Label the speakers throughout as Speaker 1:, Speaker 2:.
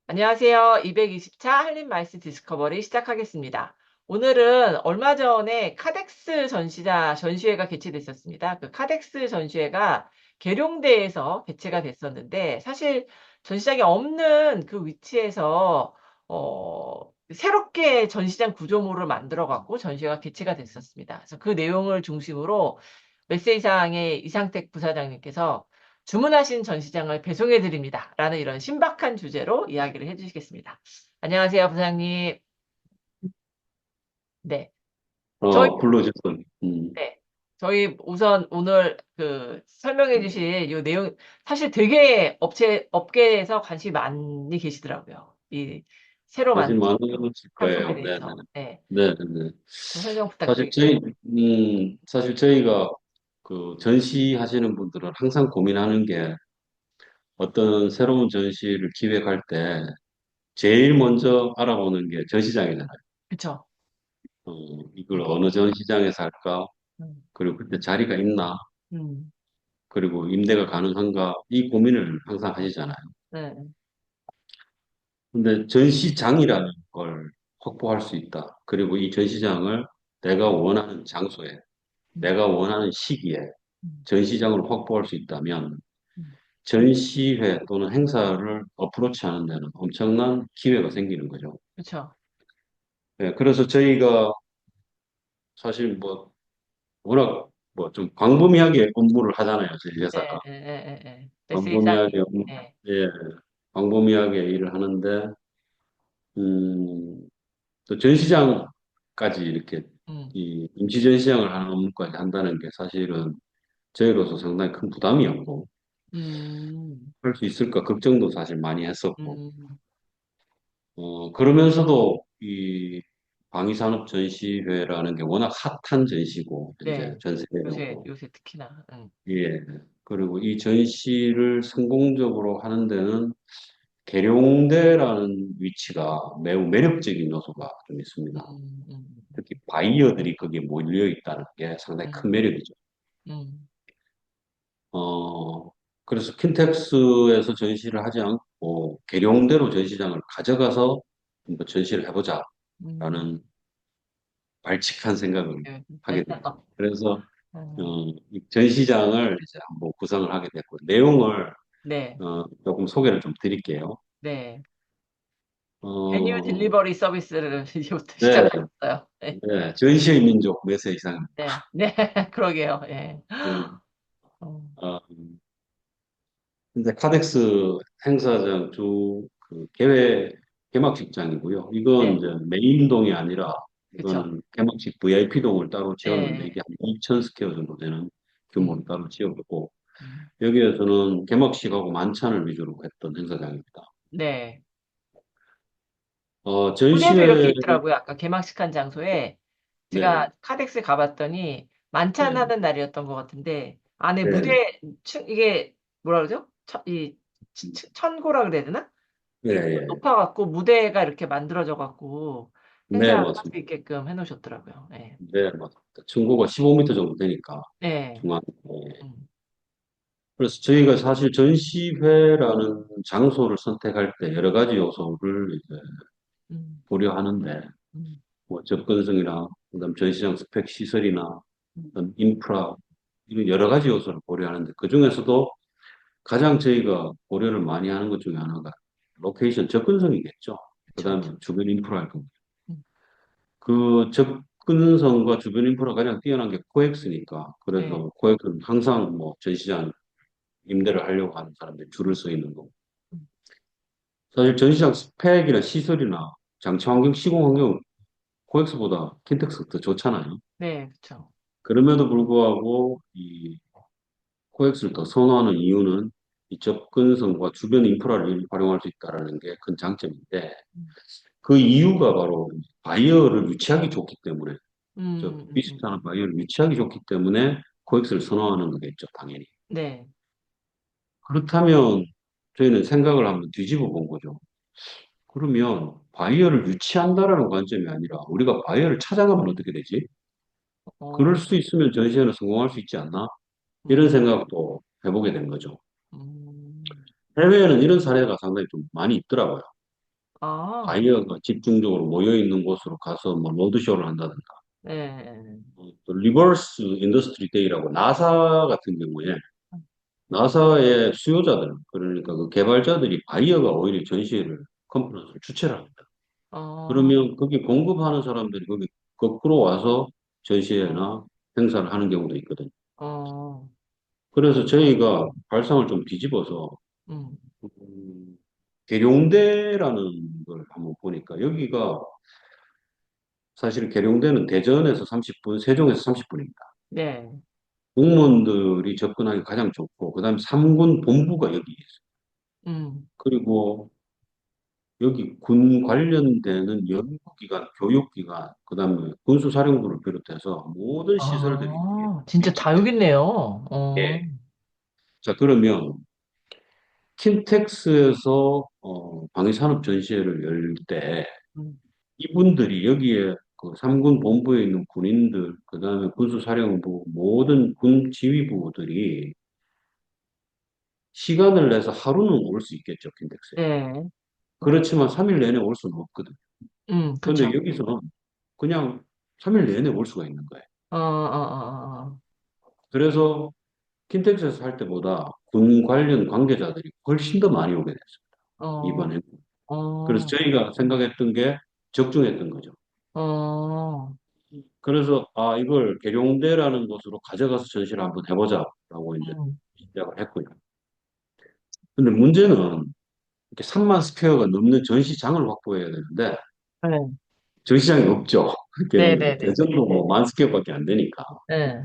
Speaker 1: 안녕하세요. 220차 한림말스 디스커버리 시작하겠습니다. 오늘은 얼마 전에 카덱스 전시회가 개최됐었습니다. 그 카덱스 전시회가 계룡대에서 개최가 됐었는데, 사실 전시장이 없는 그 위치에서, 새롭게 전시장 구조물을 만들어갖고 전시회가 개최가 됐었습니다. 그래서 그 내용을 중심으로 메세이상의 이상택 부사장님께서 주문하신 전시장을 배송해 드립니다. 라는 이런 신박한 주제로 이야기를 해주시겠습니다. 안녕하세요, 부장님. 네. 저희,
Speaker 2: 불러줬던,
Speaker 1: 네. 저희 우선 오늘 그 설명해 주실 이 내용, 사실 되게 업계에서 관심이 많이 계시더라고요. 이 새로
Speaker 2: 관심
Speaker 1: 만든
Speaker 2: 많으실
Speaker 1: 상품에
Speaker 2: 거예요. 네,
Speaker 1: 대해서. 네.
Speaker 2: 네, 네, 네.
Speaker 1: 좀 설명
Speaker 2: 사실
Speaker 1: 부탁드릴게요.
Speaker 2: 사실 저희가 그 전시하시는 분들은 항상 고민하는 게 어떤 새로운 전시를 기획할 때 제일 먼저 알아보는 게 전시장이잖아요.
Speaker 1: 그쵸?
Speaker 2: 어, 이걸
Speaker 1: 음,
Speaker 2: 어느 전시장에서 할까?
Speaker 1: 음,
Speaker 2: 그리고 그때 자리가 있나?
Speaker 1: 음,
Speaker 2: 그리고 임대가 가능한가? 이 고민을 항상 하시잖아요.
Speaker 1: 네,
Speaker 2: 근데 전시장이라는 걸 확보할 수 있다. 그리고 이 전시장을 내가 원하는 장소에,
Speaker 1: 음,
Speaker 2: 내가 원하는 시기에
Speaker 1: 음,
Speaker 2: 전시장을 확보할 수 있다면
Speaker 1: 음.
Speaker 2: 전시회 또는 행사를 어프로치하는 데는 엄청난 기회가 생기는 거죠.
Speaker 1: 그쵸?
Speaker 2: 예, 그래서 저희가 사실 뭐 워낙 뭐 좀 광범위하게 업무를 하잖아요. 저희 회사가.
Speaker 1: 메시지상이,
Speaker 2: 광범위하게,
Speaker 1: 예.
Speaker 2: 예, 광범위하게 일을 하는데, 음, 또 전시장까지 이렇게
Speaker 1: 음,
Speaker 2: 이 임시 전시장을 하는 업무까지 한다는 게 사실은 저희로서 상당히 큰 부담이었고,
Speaker 1: 음,
Speaker 2: 할 수 있을까 걱정도 사실 많이 했었고,
Speaker 1: 음,
Speaker 2: 그러면서도 이 방위산업 전시회라는 게 워낙 핫한 전시고, 이제
Speaker 1: 네.
Speaker 2: 전
Speaker 1: 요새,
Speaker 2: 세계적으로.
Speaker 1: 요새 특히나,
Speaker 2: 예. 그리고 이 전시를 성공적으로 하는 데는 계룡대라는 위치가 매우 매력적인 요소가 좀 있습니다.
Speaker 1: 음, 음,
Speaker 2: 특히 바이어들이 거기에 몰려 있다는 게 상당히 큰
Speaker 1: 음,
Speaker 2: 매력이죠.
Speaker 1: 음,
Speaker 2: 어, 그래서 킨텍스에서 전시를 하지 않고 계룡대로 전시장을 가져가서 한번 전시를
Speaker 1: 음,
Speaker 2: 해보자라는 발칙한 생각을
Speaker 1: 예.
Speaker 2: 하게 됐죠. 그래서
Speaker 1: 음,
Speaker 2: 이 전시장을 이제 한번 구성을 하게 됐고 내용을
Speaker 1: 네,
Speaker 2: 조금 소개를 좀 드릴게요.
Speaker 1: 네. 메뉴
Speaker 2: 어,
Speaker 1: 딜리버리 서비스를 이제부터
Speaker 2: 네,
Speaker 1: 시작하셨어요. 네,
Speaker 2: 네, 전시의 민족 매세 이상.
Speaker 1: 네, 네, 그러게요. 예.
Speaker 2: 네.
Speaker 1: 어,
Speaker 2: 어, 근데 카덱스 행사장 그 개막식장이고요. 이건
Speaker 1: 네,
Speaker 2: 이제 메인동이 아니라
Speaker 1: 그쵸.
Speaker 2: 이거는 개막식 VIP동을 따로
Speaker 1: 예,
Speaker 2: 지었는데 이게
Speaker 1: 예.
Speaker 2: 한 2천 스퀘어 정도 되는 규모로
Speaker 1: 음,
Speaker 2: 따로 지었고
Speaker 1: 음.
Speaker 2: 여기에서는 개막식하고 만찬을 위주로 했던 행사장입니다.
Speaker 1: 네. 무대도 이렇게
Speaker 2: 전시회
Speaker 1: 있더라고요. 아까 개막식한 장소에
Speaker 2: 네네
Speaker 1: 제가 카덱스 가봤더니
Speaker 2: 네,
Speaker 1: 만찬하는 날이었던 것 같은데 안에
Speaker 2: 네,
Speaker 1: 무대 이게 뭐라 그러죠? 이 천고라 그래야 되나?
Speaker 2: 네,
Speaker 1: 이게
Speaker 2: 네,
Speaker 1: 높아갖고 무대가 이렇게 만들어져 갖고
Speaker 2: 네,
Speaker 1: 행사할 수
Speaker 2: 맞습니다.
Speaker 1: 있게끔 해놓으셨더라고요. 네,
Speaker 2: 네, 맞습니다. 층고가 15m 정도 되니까
Speaker 1: 네,
Speaker 2: 중앙.
Speaker 1: 음,
Speaker 2: 그래서 저희가 사실 전시회라는 장소를 선택할 때 여러 가지 요소를 이제
Speaker 1: 음,
Speaker 2: 고려하는데,
Speaker 1: 음,
Speaker 2: 뭐 접근성이나, 그다음 전시장 스펙 시설이나,
Speaker 1: 음.
Speaker 2: 그다음 인프라, 이런 여러 가지 요소를 고려하는데, 그 중에서도 가장 저희가 고려를 많이 하는 것 중에 하나가 로케이션 접근성이겠죠.
Speaker 1: 그쵸,
Speaker 2: 그다음에
Speaker 1: 그쵸.
Speaker 2: 주변 인프라일 겁니다.
Speaker 1: 음,
Speaker 2: 그 접근성과 주변 인프라가 가장 뛰어난 게 코엑스니까,
Speaker 1: 네,
Speaker 2: 그래서 코엑스는 항상 뭐 전시장 임대를 하려고 하는 사람들이 줄을 서 있는 거고,
Speaker 1: 음,
Speaker 2: 사실 전시장 스펙이나 시설이나 장치 환경, 시공 환경 코엑스보다 킨텍스가 더 좋잖아요.
Speaker 1: 네, 그쵸.
Speaker 2: 그럼에도 불구하고 이 코엑스를 더 선호하는 이유는 이 접근성과 주변 인프라를 활용할 수 있다는 게 큰 장점인데
Speaker 1: 음,
Speaker 2: 그 이유가 바로 바이어를 유치하기 좋기 때문에 저 비슷한
Speaker 1: 음.
Speaker 2: 바이어를 유치하기 좋기 때문에 코엑스를 선호하는 거겠죠, 당연히.
Speaker 1: 네,
Speaker 2: 그렇다면 저희는 생각을 한번 뒤집어 본 거죠. 그러면 바이어를 유치한다라는 관점이 아니라 우리가 바이어를 찾아가면 어떻게 되지? 그럴
Speaker 1: 어,
Speaker 2: 수 있으면 전시회는 성공할 수 있지 않나? 이런
Speaker 1: 음,
Speaker 2: 생각도 해보게 된 거죠.
Speaker 1: 음,
Speaker 2: 해외에는 이런 사례가 상당히 좀 많이 있더라고요.
Speaker 1: 아,
Speaker 2: 바이어가 집중적으로 모여 있는 곳으로 가서 뭐 로드쇼를 한다든가,
Speaker 1: 네.
Speaker 2: 또 리버스 인더스트리 데이라고 나사 같은 경우에 나사의 수요자들, 그러니까 그 개발자들이 바이어가 오히려 전시회를, 컨퍼런스를 주최를 합니다.
Speaker 1: 어,
Speaker 2: 그러면 거기 공급하는 사람들이 거기 거꾸로 와서
Speaker 1: 어,
Speaker 2: 전시회나 행사를 하는 경우도 있거든요.
Speaker 1: 어,
Speaker 2: 그래서 저희가 발상을 좀 뒤집어서
Speaker 1: 음,
Speaker 2: 음, 계룡대라는 걸 한번 보니까 여기가 사실 계룡대는 대전에서 30분, 세종에서 30분입니다.
Speaker 1: 네.
Speaker 2: 공무원들이 접근하기 가장 좋고, 그다음에 3군 본부가 여기 있어요.
Speaker 1: 음.
Speaker 2: 그리고 여기 군 관련되는 연구기관, 교육기관, 그다음에 군수사령부를 비롯해서 모든 시설들이
Speaker 1: 아, 진짜 다
Speaker 2: 밀집돼
Speaker 1: 여기
Speaker 2: 있어요.
Speaker 1: 있네요.
Speaker 2: 예. 자, 그러면 킨텍스에서 방위산업 전시회를 열 때
Speaker 1: 음,
Speaker 2: 이분들이 여기에 그 3군 본부에 있는 군인들, 그다음에 군수사령부 모든 군 지휘부들이 시간을 내서 하루는 올 수 있겠죠, 킨텍스에.
Speaker 1: 네.
Speaker 2: 그렇지만 3일 내내 올 수는 없거든요.
Speaker 1: 그쵸.
Speaker 2: 그런데 여기서는 그냥 3일 내내 올 수가 있는 거예요. 그래서 킨텍스에서 할 때보다 군 관련 관계자들이 훨씬 더 많이 오게 됐습니다.
Speaker 1: 어,
Speaker 2: 이번에. 그래서
Speaker 1: 어,
Speaker 2: 저희가 생각했던 게 적중했던 거죠.
Speaker 1: 어,
Speaker 2: 그래서 아 이걸 계룡대라는 곳으로 가져가서 전시를 한번 해보자라고 이제
Speaker 1: 음,
Speaker 2: 시작을 했고요. 근데 문제는 이렇게 3만 스퀘어가 넘는 전시장을 확보해야 되는데
Speaker 1: 네.
Speaker 2: 전시장이 없죠. 계룡대
Speaker 1: 네네네.
Speaker 2: 대전도 뭐 만 스퀘어밖에 안 되니까.
Speaker 1: 네.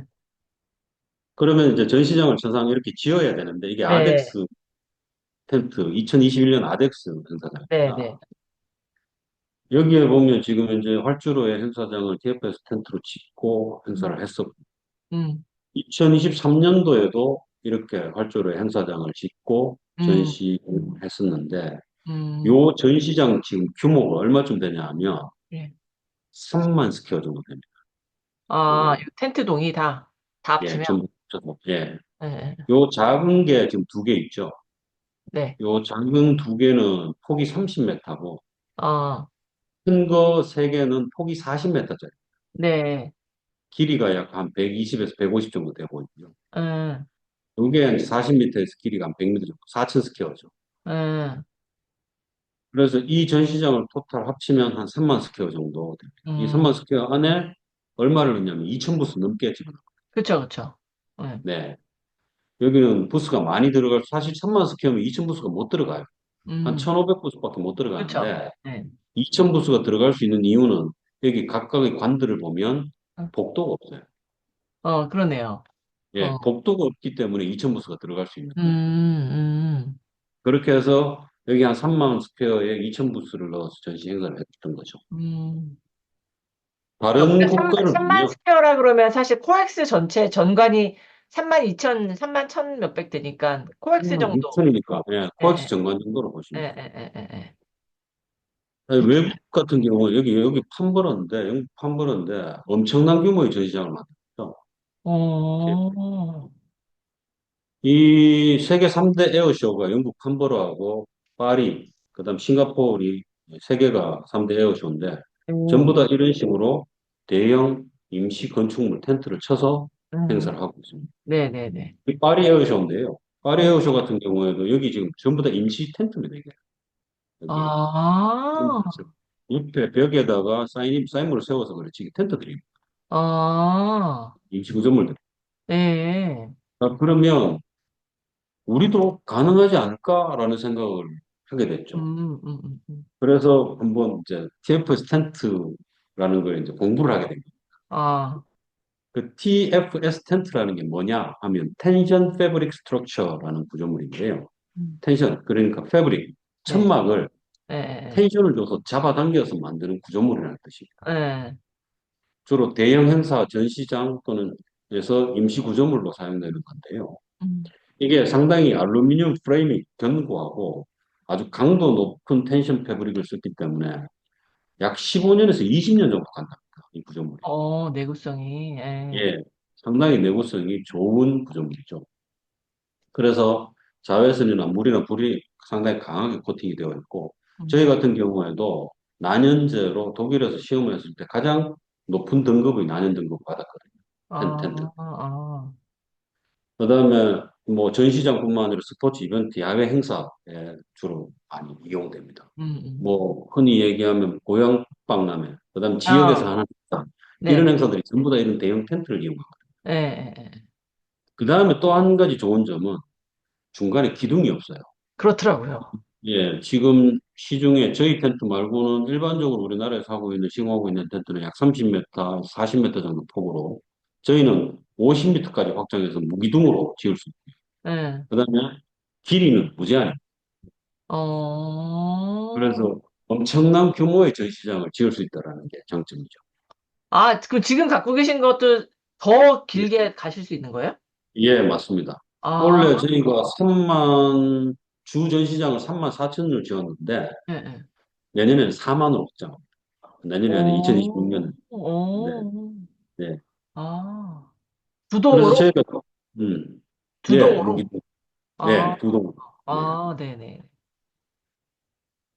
Speaker 2: 그러면 이제 전시장을 천상 이렇게 지어야 되는데 이게
Speaker 1: 네.
Speaker 2: 아덱스 텐트 2021년 아덱스
Speaker 1: 네,
Speaker 2: 행사장입니다.
Speaker 1: 네.
Speaker 2: 여기에 보면 지금 현재 활주로의 행사장을 TFS 텐트로 짓고
Speaker 1: 음,
Speaker 2: 행사를 했었고
Speaker 1: 음,
Speaker 2: 2023년도에도 이렇게 활주로의 행사장을 짓고
Speaker 1: 음,
Speaker 2: 전시를 했었는데
Speaker 1: 음.
Speaker 2: 요 전시장 지금 규모가 얼마쯤 되냐 하면
Speaker 1: 예.
Speaker 2: 3만 스퀘어 정도 됩니다.
Speaker 1: 아,
Speaker 2: 요게
Speaker 1: 이 텐트 동이 다
Speaker 2: 예,
Speaker 1: 합치면?
Speaker 2: 전부 합쳐서. 예.
Speaker 1: 네.
Speaker 2: 요 작은 게 지금 두 개 있죠.
Speaker 1: 네.
Speaker 2: 요 작은 두 개는 폭이 30m고
Speaker 1: 아,
Speaker 2: 큰 거 세 개는 폭이 40m짜리.
Speaker 1: 네.
Speaker 2: 길이가 약 한 120에서 150 정도 되고 있고요.
Speaker 1: 음,
Speaker 2: 이게 40m에서 길이가 한 100m 정도, 4천 스퀘어죠.
Speaker 1: 음,
Speaker 2: 그래서 이 전시장을 토탈 합치면 한 3만 스퀘어 정도 됩니다. 이 3만
Speaker 1: 음.
Speaker 2: 스퀘어 안에 얼마를 넣냐면 2천 부스 넘게 집어넣어요.
Speaker 1: 그쵸, 그쵸. 네.
Speaker 2: 네. 여기는 부스가 많이 들어갈, 사실 3만 스퀘어면 2천 부스가 못 들어가요. 한
Speaker 1: 음,
Speaker 2: 1,500 부스밖에 못
Speaker 1: 그쵸.
Speaker 2: 들어가는데,
Speaker 1: 네.
Speaker 2: 2천 부스가 들어갈 수 있는 이유는 여기 각각의 관들을 보면 복도가 없어요.
Speaker 1: 그러네요. 어,
Speaker 2: 예, 복도가 없기 때문에 2천 부스가 들어갈 수 있는 거예요.
Speaker 1: 음,
Speaker 2: 그렇게 해서 여기 한 3만 스퀘어에 2천 부스를 넣어서 전시 행사를 했던 거죠.
Speaker 1: 음. 그러니까
Speaker 2: 다른
Speaker 1: 우리가
Speaker 2: 국가를
Speaker 1: 3만
Speaker 2: 보면
Speaker 1: 스퀘어라 그러면 사실 코엑스 전체 전관이 3만 2천, 3만 1천 몇백 되니까 코엑스
Speaker 2: 3만
Speaker 1: 정도.
Speaker 2: 6천이니까 예,
Speaker 1: 예,
Speaker 2: 코엑스
Speaker 1: 예,
Speaker 2: 정관 정도로
Speaker 1: 예,
Speaker 2: 보시면 돼요.
Speaker 1: 예, 예, 예.
Speaker 2: 아니, 외국 같은 경우 여기 판버런데 영국 판버런데 엄청난 규모의 전시장을 만들었죠.
Speaker 1: 어,
Speaker 2: 이 세계 3대 에어쇼가 영국 판버러하고 파리, 그다음 싱가포르이 세 개가 3대 에어쇼인데 전부
Speaker 1: 오,
Speaker 2: 다 이런 식으로 대형 임시 건축물 텐트를 쳐서
Speaker 1: 음,
Speaker 2: 행사를 하고 있습니다.
Speaker 1: 네네네.
Speaker 2: 이 파리 에어쇼인데요. 파리
Speaker 1: 네.
Speaker 2: 에어쇼 같은 경우에도 여기 지금 전부 다 임시 텐트입니다. 이게. 여기
Speaker 1: 아,
Speaker 2: 옆에 벽에다가 사인물을 세워서 그렇지 이게 텐트들이
Speaker 1: 아,
Speaker 2: 임시 구조물들.
Speaker 1: 네.
Speaker 2: 아, 그러면 우리도 가능하지 않을까라는 생각을 하게 됐죠.
Speaker 1: 음.
Speaker 2: 그래서 한번 이제 TFS 텐트라는 걸 이제 공부를 하게 됩니다.
Speaker 1: 아,
Speaker 2: 그 TFS 텐트라는 게 뭐냐 하면 텐션 패브릭 스트럭처라는 구조물인데요.
Speaker 1: 음,
Speaker 2: 텐션 그러니까 패브릭
Speaker 1: 네.
Speaker 2: 천막을
Speaker 1: 예,
Speaker 2: 텐션을 줘서 잡아당겨서 만드는 구조물이라는 뜻입니다.
Speaker 1: 예, 예.
Speaker 2: 주로 대형 행사, 전시장 또는 에서 임시 구조물로 사용되는 건데요.
Speaker 1: 음.
Speaker 2: 이게 상당히 알루미늄 프레임이 견고하고 아주 강도 높은 텐션 패브릭을 썼기 때문에 약 15년에서 20년 정도 간답니다. 이 구조물이.
Speaker 1: 내구성이, 예.
Speaker 2: 예, 상당히 내구성이 좋은 구조물이죠. 그래서 자외선이나 물이나 불이 상당히 강하게 코팅이 되어 있고 저희
Speaker 1: 음.
Speaker 2: 같은 경우에도 난연제로 독일에서 시험을 했을 때 가장 높은 등급의 난연 등급을 받았거든요. 텐트.
Speaker 1: 아, 아,
Speaker 2: 그다음에 뭐 전시장뿐만 아니라 스포츠 이벤트, 야외 행사에 주로 많이 이용됩니다.
Speaker 1: 음.
Speaker 2: 뭐 흔히 얘기하면 고향 박람회, 그다음 지역에서
Speaker 1: 아,
Speaker 2: 하는 행사, 이런
Speaker 1: 네네.
Speaker 2: 행사들이 전부 다 이런 대형 텐트를 이용합니다.
Speaker 1: 예, 예, 예.
Speaker 2: 그다음에 또 한 가지 좋은 점은 중간에 기둥이 없어요.
Speaker 1: 그렇더라고요.
Speaker 2: 예, 지금 시중에 저희 텐트 말고는 일반적으로 우리나라에서 하고 있는, 시공하고 있는 텐트는 약 30m, 40m 정도 폭으로 저희는 50m까지 확장해서 무기둥으로 지을 수 있고,
Speaker 1: 예.
Speaker 2: 그다음에 길이는 무제한이에요.
Speaker 1: 어,
Speaker 2: 그래서 엄청난 규모의 전시장을 지을 수 있다는 게 장점이죠.
Speaker 1: 아, 그럼 지금 갖고 계신 것도 더
Speaker 2: 예,
Speaker 1: 길게 가실 수 있는 거예요?
Speaker 2: 예, 맞습니다.
Speaker 1: 아,
Speaker 2: 원래 저희가 주 전시장을 3만 4천을 지었는데
Speaker 1: 예, 예.
Speaker 2: 내년에는 4만으로 확장합니다. 내년이 아니라
Speaker 1: 오,
Speaker 2: 2026년. 네,
Speaker 1: 오,
Speaker 2: 네.
Speaker 1: 아,
Speaker 2: 그래서
Speaker 1: 두동으로?
Speaker 2: 저희가 음, 예,
Speaker 1: 두동으로? 아,
Speaker 2: 예, 두 동. 네.
Speaker 1: 네네.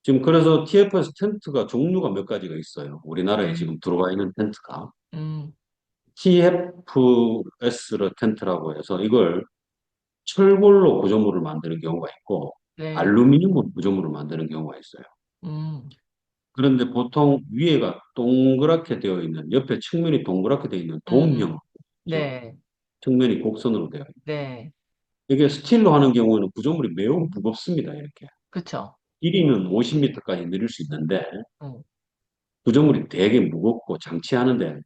Speaker 2: 지금 그래서 TFS 텐트가 종류가 몇 가지가 있어요. 우리나라에
Speaker 1: 네.
Speaker 2: 지금 들어와 있는 텐트가
Speaker 1: 음,
Speaker 2: TFS 텐트라고 해서 이걸 철골로 구조물을 만드는 경우가 있고
Speaker 1: 네.
Speaker 2: 알루미늄으로 구조물을 만드는 경우가 있어요.
Speaker 1: 음,
Speaker 2: 그런데 보통 위에가 동그랗게 되어 있는 옆에 측면이 동그랗게 되어 있는
Speaker 1: 음,
Speaker 2: 돔형 죠.
Speaker 1: 네,
Speaker 2: 측면이 곡선으로 되어 있는.
Speaker 1: 네.
Speaker 2: 이게 스틸로 하는 경우는 구조물이 매우 무겁습니다. 이렇게
Speaker 1: 그쵸.
Speaker 2: 길이는 50m까지 늘릴 수 있는데
Speaker 1: 음,
Speaker 2: 구조물이 되게 무겁고 장치하는데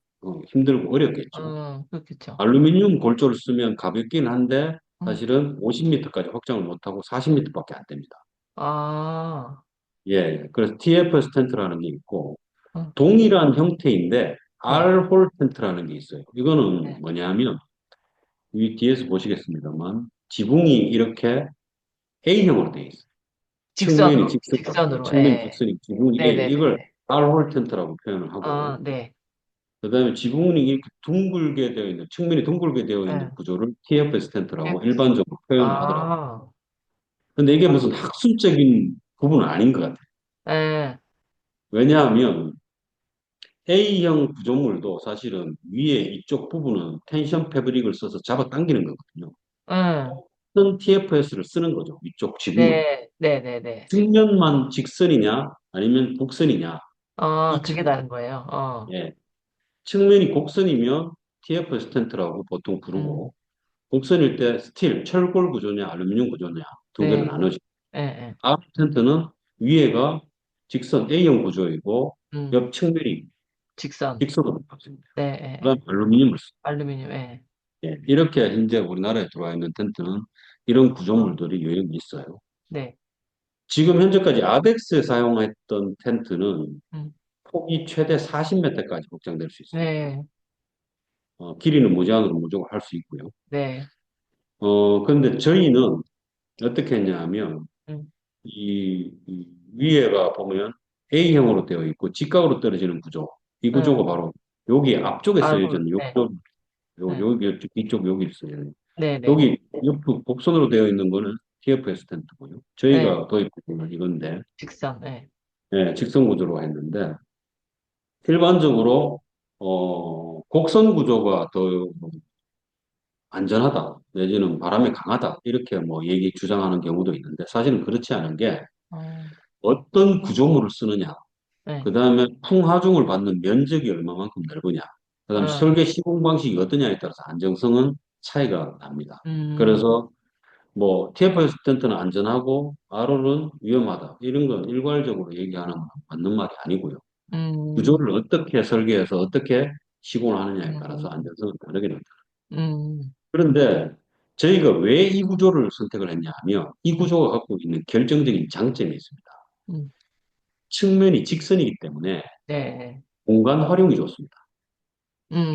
Speaker 2: 힘들고 어렵겠죠.
Speaker 1: 그렇겠죠.
Speaker 2: 알루미늄 골조를 쓰면 가볍긴 한데
Speaker 1: 음,
Speaker 2: 사실은 50m까지 확장을 못하고 40m밖에 안 됩니다.
Speaker 1: 아,
Speaker 2: 예, 예. 그래서 TFS 텐트라는 게 있고
Speaker 1: 음,
Speaker 2: 동일한 형태인데
Speaker 1: 네,
Speaker 2: R홀 텐트라는 게 있어요. 이거는
Speaker 1: 네.
Speaker 2: 뭐냐면 이 뒤에서 보시겠습니다만 지붕이 이렇게 A형으로 되어 있어요. 측면이
Speaker 1: 직선으로,
Speaker 2: 직선이고
Speaker 1: 직선으로,
Speaker 2: 측면이
Speaker 1: 예.
Speaker 2: 직선이 지붕이 A 이걸
Speaker 1: 네네네네.
Speaker 2: R홀 텐트라고 표현을 하고
Speaker 1: 아, 네.
Speaker 2: 그다음에 지붕이 이렇게 둥글게 되어 있는 측면이 둥글게 되어 있는
Speaker 1: 예.
Speaker 2: 구조를 TFS 텐트라고
Speaker 1: TFS.
Speaker 2: 일반적으로 표현을 하더라고요.
Speaker 1: 아,
Speaker 2: 근데 이게 무슨 학술적인 부분은 아닌 것 같아요.
Speaker 1: 예,
Speaker 2: 왜냐하면 A형 구조물도 사실은 위에 이쪽 부분은 텐션 패브릭을 써서 잡아당기는 거거든요.
Speaker 1: 응,
Speaker 2: 큰 TFS를 쓰는 거죠. 위쪽 지붕을.
Speaker 1: 네, 네네네.
Speaker 2: 측면만 직선이냐 아니면 곡선이냐 이
Speaker 1: 그게
Speaker 2: 차이.
Speaker 1: 다른 거예요.
Speaker 2: 예. 측면이 곡선이면 TFS 텐트라고 보통
Speaker 1: 음,
Speaker 2: 부르고 곡선일 때 스틸, 철골 구조냐 알루미늄 구조냐 두 개로
Speaker 1: 네,
Speaker 2: 나눠지고
Speaker 1: 예, 예.
Speaker 2: 앞 텐트는 위에가 직선 A형 구조이고
Speaker 1: 음,
Speaker 2: 옆 측면이
Speaker 1: 직선.
Speaker 2: 직선으로 바뀝니다.
Speaker 1: 네, 예,
Speaker 2: 그다음
Speaker 1: 예.
Speaker 2: 알루미늄을
Speaker 1: 알루미늄, 예.
Speaker 2: 예, 이렇게 현재 우리나라에 들어와 있는 텐트는 이런
Speaker 1: 어,
Speaker 2: 구조물들이 유형이 있어요.
Speaker 1: 네.
Speaker 2: 지금 현재까지 아벡스에 사용했던 텐트는
Speaker 1: 음,
Speaker 2: 폭이 최대 40m까지 확장될 수 있어요.
Speaker 1: 네,
Speaker 2: 길이는 무제한으로 무조건 할 수 있고요.
Speaker 1: 네.
Speaker 2: 근데 저희는 어떻게 했냐 하면
Speaker 1: 음,
Speaker 2: 이 위에가 보면 A형으로 되어 있고 직각으로 떨어지는 구조. 이 구조가
Speaker 1: 음,
Speaker 2: 바로 여기 앞쪽에 쓰여져 있는
Speaker 1: 네, 네,
Speaker 2: 여기 이쪽 여기 있어요.
Speaker 1: 네, 네, 네.
Speaker 2: 여기 옆으로 곡선으로 되어 있는 거는 TFS 텐트고요.
Speaker 1: 네,
Speaker 2: 저희가 도입한 건 이건데,
Speaker 1: 직선, 네.
Speaker 2: 예, 직선 구조로 했는데, 일반적으로, 곡선 구조가 더 안전하다, 내지는 바람에 강하다, 이렇게 뭐 주장하는 경우도 있는데, 사실은 그렇지 않은 게,
Speaker 1: 어,
Speaker 2: 어떤 구조물을 쓰느냐,
Speaker 1: 네.
Speaker 2: 그 다음에 풍하중을 받는 면적이 얼마만큼 넓으냐, 그 다음에
Speaker 1: 어,
Speaker 2: 설계 시공 방식이 어떠냐에 따라서 안정성은 차이가 납니다.
Speaker 1: 음,
Speaker 2: 그래서 뭐 TFS 텐트는 안전하고 RO는 위험하다. 이런 건 일괄적으로 얘기하는 건 맞는 말이 아니고요.
Speaker 1: 음,
Speaker 2: 구조를 어떻게 설계해서 어떻게 시공을 하느냐에 따라서
Speaker 1: 음,
Speaker 2: 안전성은 다르게 됩니다.
Speaker 1: 음,
Speaker 2: 그런데 저희가 왜 이 구조를 선택을 했냐 하면 이
Speaker 1: 음,
Speaker 2: 구조가 갖고 있는 결정적인 장점이 있습니다.
Speaker 1: 음,
Speaker 2: 측면이 직선이기 때문에
Speaker 1: 네.
Speaker 2: 공간 활용이 좋습니다.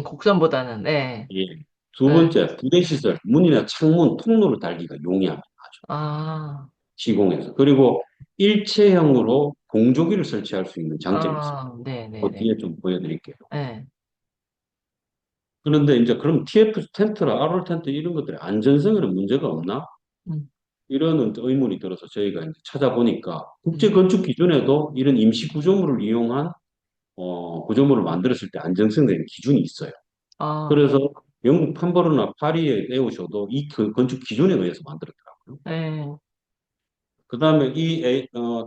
Speaker 1: 곡선보다는, 네.
Speaker 2: 예. 두
Speaker 1: 네.
Speaker 2: 번째, 부대 시설, 문이나 창문, 통로를 달기가 용이합니다.
Speaker 1: 아,
Speaker 2: 시공에서. 그리고 일체형으로 공조기를 설치할 수 있는 장점이 있습니다.
Speaker 1: 네, 네,
Speaker 2: 그
Speaker 1: 네.
Speaker 2: 뒤에 좀 보여드릴게요.
Speaker 1: 네.
Speaker 2: 그런데 이제 그럼 TF 텐트나 RR 텐트 이런 것들이 안전성에는 문제가 없나?
Speaker 1: 음.
Speaker 2: 이런 의문이 들어서 저희가 이제 찾아보니까 국제
Speaker 1: 음.
Speaker 2: 건축 기준에도 이런 임시 구조물을 이용한 구조물을 만들었을 때 안정성에 기준이 있어요.
Speaker 1: 아,
Speaker 2: 그래서 영국 팜버르나 파리에 내오셔도 이 건축 기준에 의해서 만들었더라고요.
Speaker 1: 네.
Speaker 2: 그다음에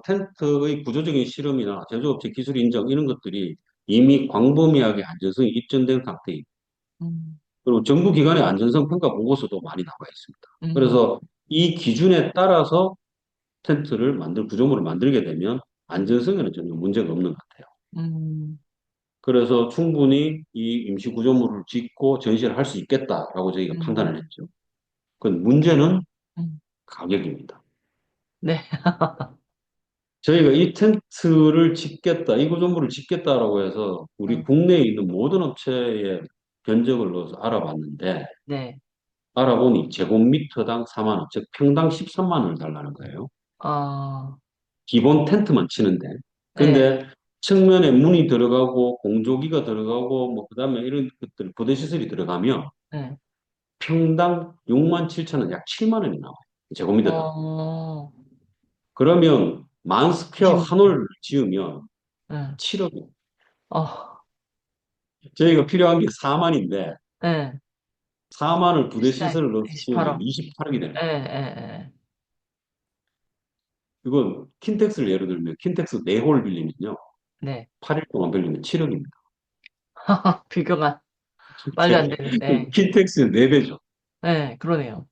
Speaker 2: 텐트의 구조적인 실험이나 제조업체 기술 인정 이런 것들이 이미 광범위하게 안전성이 입증된 상태이고
Speaker 1: 음,
Speaker 2: 그리고 정부 기관의 안전성 평가 보고서도 많이 나와 있습니다.
Speaker 1: 음,
Speaker 2: 그래서 이 기준에 따라서 구조물을 만들게 되면 안전성에는 전혀 문제가 없는 것 같아요.
Speaker 1: 음,
Speaker 2: 그래서 충분히 이 임시 구조물을 짓고 전시를 할 수 있겠다라고 저희가 판단을
Speaker 1: 음,
Speaker 2: 했죠. 그 문제는
Speaker 1: 음.
Speaker 2: 가격입니다.
Speaker 1: 네.
Speaker 2: 저희가 이 텐트를 짓겠다, 이 구조물을 짓겠다라고 해서 우리
Speaker 1: 음,
Speaker 2: 국내에 있는 모든 업체에 견적을 넣어서 알아봤는데
Speaker 1: 네.
Speaker 2: 알아보니 제곱미터당 4만 원, 즉 평당 13만 원을 달라는 거예요.
Speaker 1: 아,
Speaker 2: 기본 텐트만 치는데.
Speaker 1: 네,
Speaker 2: 근데 측면에 문이 들어가고 공조기가 들어가고 뭐 그다음에 이런 것들 부대 시설이 들어가면
Speaker 1: 네.
Speaker 2: 평당 6만 7천 원, 약 7만 원이 나와요. 제곱미터당.
Speaker 1: 어,
Speaker 2: 그러면 만 스퀘어
Speaker 1: 20만.
Speaker 2: 한 홀을 지으면
Speaker 1: 네.
Speaker 2: 7억이에요.
Speaker 1: 어,
Speaker 2: 저희가 필요한 게 4만인데
Speaker 1: 네.
Speaker 2: 4만을 부대
Speaker 1: 비싸요.
Speaker 2: 시설을 넣어서 지으면
Speaker 1: 28억.
Speaker 2: 28억이 되는
Speaker 1: 예,
Speaker 2: 거예요.
Speaker 1: 예, 예.
Speaker 2: 이건 킨텍스를 예를 들면 킨텍스 4홀 빌리면요.
Speaker 1: 네.
Speaker 2: 8일 동안 빌리면 7억입니다.
Speaker 1: 비교가 말도 안 되는데.
Speaker 2: 킨텍스의 4배죠.
Speaker 1: 네, 그러네요.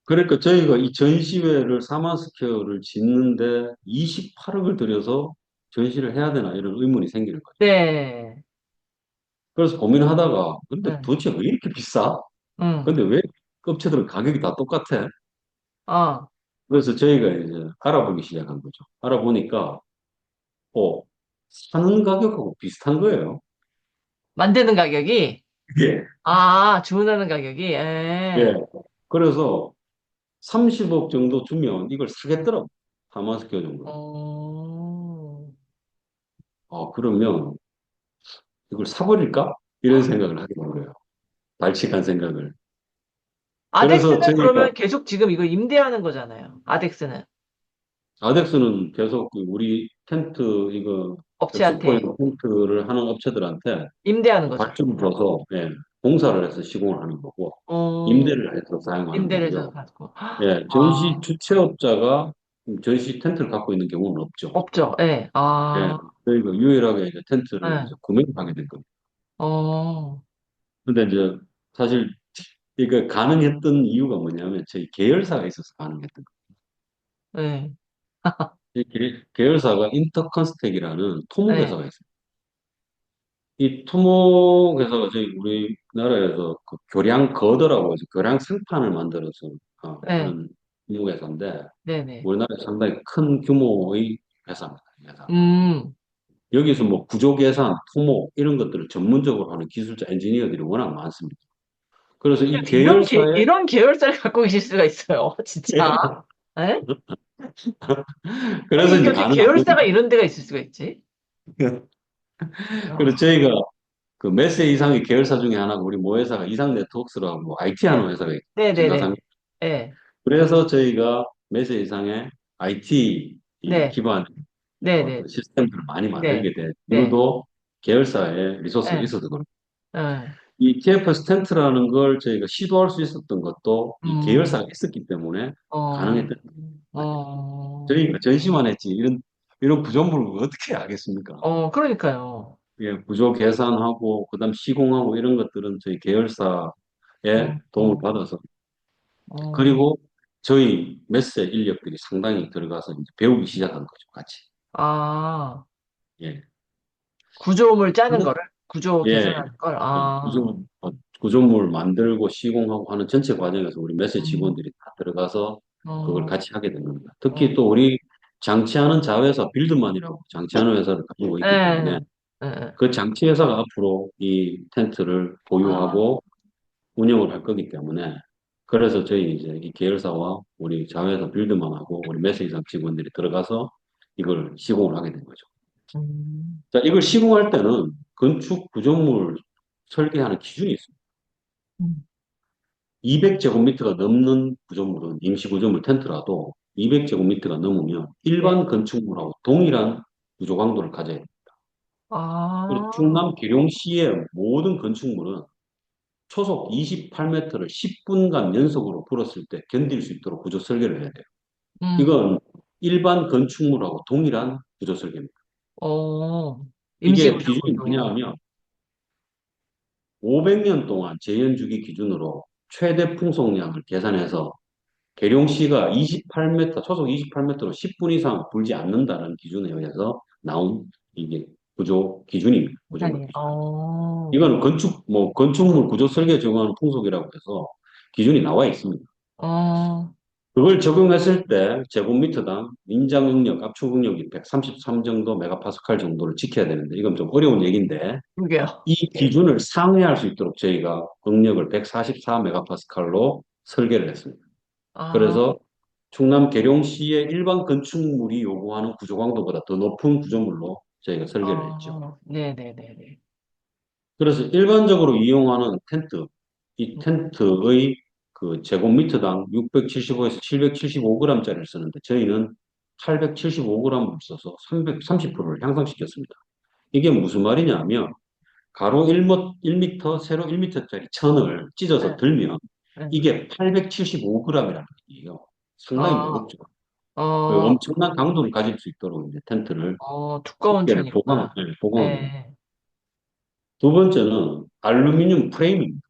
Speaker 2: 그러니까 저희가 이 전시회를 4만 스퀘어를 짓는데 28억을 들여서 전시를 해야 되나 이런 의문이 생기는 거죠.
Speaker 1: 네.
Speaker 2: 그래서 고민하다가 근데
Speaker 1: 네.
Speaker 2: 도대체 왜 이렇게 비싸?
Speaker 1: 응.
Speaker 2: 근데 왜 업체들은 가격이 다 똑같아?
Speaker 1: 아,
Speaker 2: 그래서 저희가 이제 알아보기 시작한 거죠. 알아보니까 어, 사는 가격하고 비슷한 거예요.
Speaker 1: 만드는 가격이,
Speaker 2: 예.
Speaker 1: 아, 주문하는 가격이,
Speaker 2: 예.
Speaker 1: 예.
Speaker 2: 그래서 30억 정도 주면 이걸 사겠더라고. 다마스크 정도.
Speaker 1: 어,
Speaker 2: 그러면 이걸 사버릴까? 이런 생각을 하게 된 거예요. 발칙한 생각을. 그래서
Speaker 1: 아덱스는
Speaker 2: 저희가
Speaker 1: 그러면 계속 지금 이거 임대하는 거잖아요. 아덱스는.
Speaker 2: 아덱스는 계속 그 우리 텐트 이거 엑스포용
Speaker 1: 업체한테
Speaker 2: 텐트를 하는 업체들한테
Speaker 1: 임대하는 거죠.
Speaker 2: 발주를 줘서 예, 공사를 해서 시공을 하는 거고
Speaker 1: 어,
Speaker 2: 임대를 해서 사용하는
Speaker 1: 임대를 해서
Speaker 2: 거고요.
Speaker 1: 가지고.
Speaker 2: 예, 전시
Speaker 1: 아,
Speaker 2: 주체업자가 전시 텐트를 갖고 있는 경우는 없죠.
Speaker 1: 없죠. 예.
Speaker 2: 예,
Speaker 1: 아,
Speaker 2: 저희가 유일하게 이제 텐트를
Speaker 1: 예.
Speaker 2: 이제 구매를 하게 된 겁니다.
Speaker 1: 어,
Speaker 2: 근데 이제 사실 이거 가능했던 이유가 뭐냐면 저희 계열사가 있어서 가능했던 거예요.
Speaker 1: 예.
Speaker 2: 이 계열사가 인터컨스텍이라는 토목
Speaker 1: 예.
Speaker 2: 회사가 있어요. 이 토목 회사가 저희 우리나라에서 그 교량 거더라고 해서 교량 생판을 만들어서
Speaker 1: 예.
Speaker 2: 하는 토목 회사인데
Speaker 1: 네네.
Speaker 2: 우리나라에 상당히 큰 규모의 회사입니다. 이 회사가.
Speaker 1: 음.
Speaker 2: 여기서 뭐 구조 계산, 토목 이런 것들을 전문적으로 하는 기술자 엔지니어들이 워낙 많습니다. 그래서 이 계열사의
Speaker 1: 이런 계열사를 갖고 계실 수가 있어요. 진짜. 예? 아니,
Speaker 2: 그래서
Speaker 1: 이게
Speaker 2: 이제
Speaker 1: 어떻게
Speaker 2: 가능 안
Speaker 1: 계열사가
Speaker 2: 됩니다.
Speaker 1: 이런 데가 있을 수가 있지?
Speaker 2: 그래서
Speaker 1: 야,
Speaker 2: 저희가 그 몇 세 이상의 계열사 중에 하나가 우리 모회사가 이상 네트워크스라고 IT
Speaker 1: 네.
Speaker 2: 하는 회사가 있어요.
Speaker 1: 네네네.
Speaker 2: 진가상.
Speaker 1: 네.
Speaker 2: 그래서 저희가 몇 세 이상의 IT 이
Speaker 1: 네.
Speaker 2: 기반
Speaker 1: 네네.
Speaker 2: 그 시스템들을 많이
Speaker 1: 네.
Speaker 2: 만들게 된
Speaker 1: 네.
Speaker 2: 이유도 계열사에 리소스가
Speaker 1: 네.
Speaker 2: 있어서 그렇고
Speaker 1: 네.
Speaker 2: 이 TF 스텐트라는 걸 저희가 시도할 수 있었던 것도 이
Speaker 1: 음,
Speaker 2: 계열사가 있었기 때문에
Speaker 1: 어,
Speaker 2: 가능했던 거예요.
Speaker 1: 어,
Speaker 2: 저희가 전시만 했지 이런 구조물을 어떻게 하겠습니까?
Speaker 1: 그러니까요.
Speaker 2: 예, 구조 계산하고 그다음 시공하고 이런 것들은 저희 계열사의
Speaker 1: 어,
Speaker 2: 도움을
Speaker 1: 어,
Speaker 2: 받아서
Speaker 1: 어,
Speaker 2: 그리고 저희 메세 인력들이 상당히 들어가서 이제 배우기 시작한 거죠, 같이.
Speaker 1: 아,
Speaker 2: 예.
Speaker 1: 구조물 짜는
Speaker 2: 그래서
Speaker 1: 거를? 구조
Speaker 2: 예,
Speaker 1: 계산하는 걸?
Speaker 2: 예,
Speaker 1: 아,
Speaker 2: 구조물 만들고 시공하고 하는 전체 과정에서 우리 메세
Speaker 1: 음,
Speaker 2: 직원들이 다 들어가서 그걸
Speaker 1: 어,
Speaker 2: 같이 하게 된 겁니다.
Speaker 1: 어,
Speaker 2: 특히 또 우리 장치하는 자회사 빌드만이라고 장치하는 회사를 가지고 있기 때문에
Speaker 1: 예, 예,
Speaker 2: 그 장치 회사가 앞으로 이 텐트를
Speaker 1: 아,
Speaker 2: 보유하고 운영을 할 거기 때문에 그래서 저희 이제 이 계열사와 우리 자회사 빌드만하고 우리 메세 이상 직원들이 들어가서 이걸 시공을 하게 된 거죠.
Speaker 1: 음,
Speaker 2: 자, 이걸 시공할 때는 건축 구조물 설계하는 기준이 있습니다.
Speaker 1: 음,
Speaker 2: 200제곱미터가 넘는 구조물은 임시 구조물 텐트라도 200제곱미터가 넘으면
Speaker 1: 네.
Speaker 2: 일반 건축물하고 동일한 구조 강도를 가져야 돼요. 그리고
Speaker 1: 아,
Speaker 2: 충남 계룡시의 모든 건축물은 초속 28m를 10분간 연속으로 불었을 때 견딜 수 있도록 구조 설계를 해야 돼요.
Speaker 1: 음,
Speaker 2: 이건 일반 건축물하고 동일한 구조 설계입니다.
Speaker 1: 어,
Speaker 2: 이게 기준이
Speaker 1: 임시구조물도.
Speaker 2: 뭐냐면 500년 동안 재현주기 기준으로 최대 풍속량을 계산해서 계룡시가 28m, 초속 28m로 10분 이상 불지 않는다는 기준에 의해서 나온 이게 구조 기준입니다. 구조물
Speaker 1: 아니,
Speaker 2: 기준. 이거는 건축물 구조 설계 적용하는 풍속이라고 해서 기준이 나와 있습니다.
Speaker 1: 어,
Speaker 2: 그걸 적용했을 때 제곱미터당 민장 응력, 압축 응력이 133 정도 메가파스칼 정도를 지켜야 되는데 이건 좀 어려운 얘기인데
Speaker 1: 그러게요.
Speaker 2: 이 기준을 상회할 수 있도록 저희가 응력을 144 메가파스칼로 설계를 했습니다.
Speaker 1: 아,
Speaker 2: 그래서 충남 계룡시의 일반 건축물이 요구하는 구조 강도보다 더 높은 구조물로 저희가 설계를 했죠.
Speaker 1: 네네네네.
Speaker 2: 그래서 일반적으로 이용하는 텐트, 이
Speaker 1: 음,
Speaker 2: 텐트의 그 제곱미터당 675에서 775g짜리를 쓰는데 저희는 875g을 써서 330%를 향상시켰습니다. 이게 무슨 말이냐면 가로 1m, 세로 1m짜리 천을 찢어서
Speaker 1: 네,
Speaker 2: 들면
Speaker 1: 네.
Speaker 2: 이게 875g이라는 얘기예요. 상당히
Speaker 1: 아,
Speaker 2: 무겁죠. 그
Speaker 1: 어,
Speaker 2: 엄청난 강도를 가질 수 있도록 이제 텐트를
Speaker 1: 두꺼운
Speaker 2: 두께를
Speaker 1: 천이구나.
Speaker 2: 보강합니다.
Speaker 1: 네.
Speaker 2: 두 번째는 알루미늄 프레임입니다.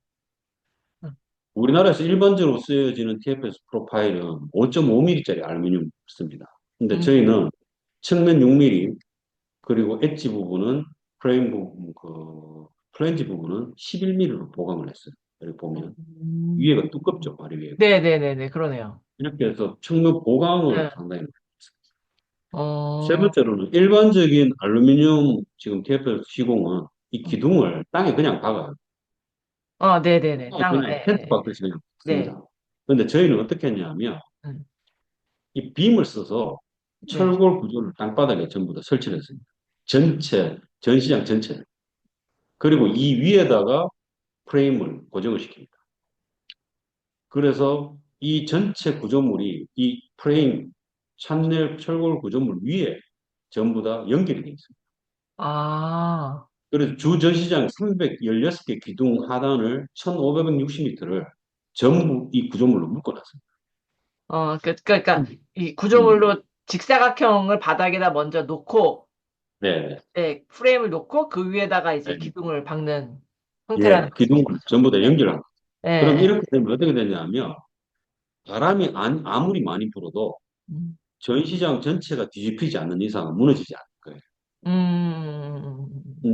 Speaker 1: 음,
Speaker 2: 우리나라에서 일반적으로 쓰여지는 TFS 프로파일은 5.5mm짜리 알루미늄을 씁니다. 근데
Speaker 1: 음,
Speaker 2: 저희는 측면 6mm 그리고 엣지 부분은 프레임 부분 플랜지 부분은 11mm로 보강을 했어요. 여기 보면
Speaker 1: 음.
Speaker 2: 위에가 두껍죠, 바리 위에.
Speaker 1: 네네네네, 그러네요.
Speaker 2: 이렇게 해서 측면 보강을
Speaker 1: 네.
Speaker 2: 상당히 많이 했습니다. 세
Speaker 1: 어,
Speaker 2: 번째로는 일반적인 알루미늄 지금 TFS 시공은 이
Speaker 1: 음.
Speaker 2: 기둥을 땅에 그냥 박아요.
Speaker 1: 네네네.
Speaker 2: 그냥 텐트
Speaker 1: 예.
Speaker 2: 박듯이 그냥
Speaker 1: 네.
Speaker 2: 박습니다. 그런데 저희는 어떻게 했냐면
Speaker 1: 음,
Speaker 2: 이 빔을 써서
Speaker 1: 네.
Speaker 2: 철골 구조를 땅바닥에 전부 다 설치를 했습니다. 전시장 전체를. 그리고 이 위에다가 프레임을 고정을 시킵니다. 그래서 이 전체 구조물이 이 프레임, 찬넬 철골 구조물 위에 전부 다 연결이 되어 있습니다.
Speaker 1: 아,
Speaker 2: 그래서 주 전시장 316개 기둥 하단을 1560m를 전부 이 구조물로 묶어놨습니다.
Speaker 1: 그러니까, 이
Speaker 2: 음.
Speaker 1: 구조물로 직사각형을 바닥에다 먼저 놓고,
Speaker 2: 네.
Speaker 1: 네, 프레임을 놓고 그 위에다가 이제
Speaker 2: 네.
Speaker 1: 기둥을 박는 형태라는
Speaker 2: 예, 기둥을
Speaker 1: 말씀인 거죠.
Speaker 2: 전부 다
Speaker 1: 네.
Speaker 2: 연결합니다.
Speaker 1: 네,
Speaker 2: 그럼
Speaker 1: 네.
Speaker 2: 이렇게 되면 어떻게 되냐면 바람이 아무리 많이 불어도
Speaker 1: 음,
Speaker 2: 전시장 전체가 뒤집히지 않는 이상은 무너지지 않을 거예요.
Speaker 1: 음,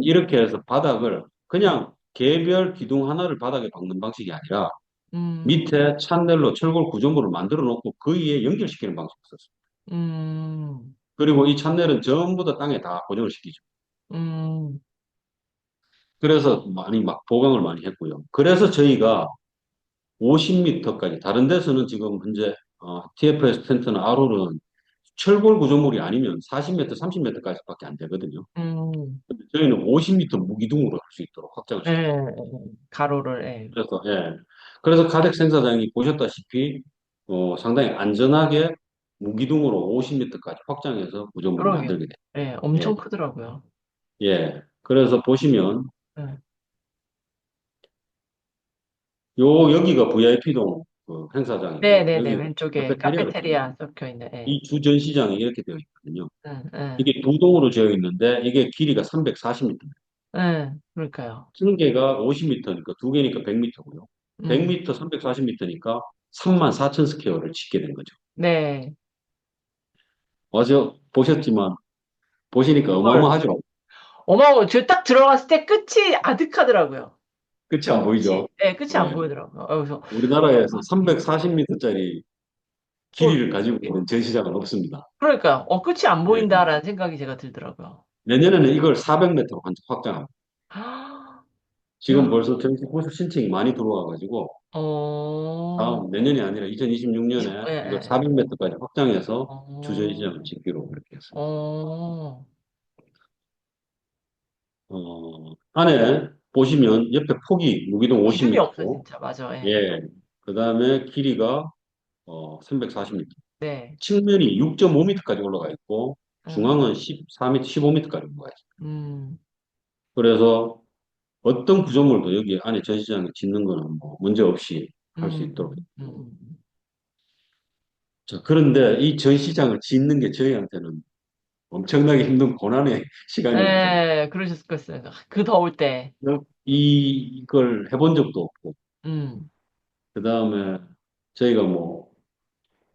Speaker 2: 이렇게 해서 바닥을 그냥 개별 기둥 하나를 바닥에 박는 방식이 아니라
Speaker 1: 음,
Speaker 2: 밑에 찬넬로 철골 구조물을 만들어 놓고 그 위에 연결시키는 방식이 있었어요.
Speaker 1: 음,
Speaker 2: 그리고 이 찬넬은 전부 다 땅에 다 고정을 시키죠.
Speaker 1: 음,
Speaker 2: 그래서 많이 막 보강을 많이 했고요. 그래서 저희가 50m까지 다른 데서는 지금 현재 TFS 텐트나 아롤은 철골 구조물이 아니면 40m, 30m까지밖에 안 되거든요.
Speaker 1: 음,
Speaker 2: 근데 저희는 50m 무기둥으로 할 수 있도록 확장을 시켰어요.
Speaker 1: 예, 가로를, 예.
Speaker 2: 그래서 예. 그래서 카덱 생사장이 보셨다시피 상당히 안전하게 무기둥으로 50m까지 확장해서 구조물을
Speaker 1: 그러게요.
Speaker 2: 만들게 돼요.
Speaker 1: 예,
Speaker 2: 예.
Speaker 1: 엄청 크더라고요.
Speaker 2: 예. 그래서 보시면
Speaker 1: 예.
Speaker 2: 여기가 VIP동 그 행사장이고요.
Speaker 1: 네네네,
Speaker 2: 여기
Speaker 1: 왼쪽에
Speaker 2: 카페테리아가
Speaker 1: 카페테리아 적혀 있는, 예.
Speaker 2: 이 주전시장이 이렇게 되어 있거든요.
Speaker 1: 응, 응,
Speaker 2: 이게 두 동으로 되어 있는데 이게 길이가 340m.
Speaker 1: 응, 그러니까요.
Speaker 2: 한 개가 50m니까 두 개니까 100m고요.
Speaker 1: 음,
Speaker 2: 100m, 340m니까 3만 4천 스퀘어를 짓게 된 거죠.
Speaker 1: 네.
Speaker 2: 어제 보셨지만 보시니까
Speaker 1: 헐.
Speaker 2: 어마어마하죠.
Speaker 1: 저 딱 들어갔을 때 끝이 아득하더라고요.
Speaker 2: 끝이 안 보이죠?
Speaker 1: 예, 끝이 안
Speaker 2: 예.
Speaker 1: 보이더라고요. 그래서,
Speaker 2: 우리나라에서
Speaker 1: 예.
Speaker 2: 340m짜리
Speaker 1: 어,
Speaker 2: 길이를 가지고
Speaker 1: 예.
Speaker 2: 있는 전시장은 없습니다.
Speaker 1: 그러니까요. 끝이 안
Speaker 2: 예.
Speaker 1: 보인다라는 생각이 제가 들더라고요.
Speaker 2: 내년에는 이걸 400m로 확장합니다.
Speaker 1: 아,
Speaker 2: 지금
Speaker 1: 야,
Speaker 2: 벌써 전시 보수 신청이 많이 들어와가지고
Speaker 1: 어,
Speaker 2: 다음 내년이 아니라 2026년에
Speaker 1: 예,
Speaker 2: 이걸
Speaker 1: 예, 예.
Speaker 2: 400m까지 확장해서
Speaker 1: 어,
Speaker 2: 주전시장을 짓기로 그렇게 했습니다.
Speaker 1: 어,
Speaker 2: 안에 보시면 옆에 폭이 무기동
Speaker 1: 기준이 없어,
Speaker 2: 50m,
Speaker 1: 진짜. 맞아, 예.
Speaker 2: 예. 그 다음에 길이가 340m.
Speaker 1: 네.
Speaker 2: 측면이 6.5m까지 올라가 있고
Speaker 1: 음,
Speaker 2: 중앙은 14m, 15m까지 올라가 있어요.
Speaker 1: 음,
Speaker 2: 그래서 어떤 구조물도 여기 안에 전시장에 짓는 거는 뭐 문제 없이 할 수 있도록.
Speaker 1: 음.
Speaker 2: 자, 그런데 이 전시장을 짓는 게 저희한테는 엄청나게 힘든 고난의 시간이었죠.
Speaker 1: 네, 그러셨을 거였어요. 그 더울 때.
Speaker 2: 이걸 해본 적도 없고,
Speaker 1: 음,
Speaker 2: 그 다음에 저희가 뭐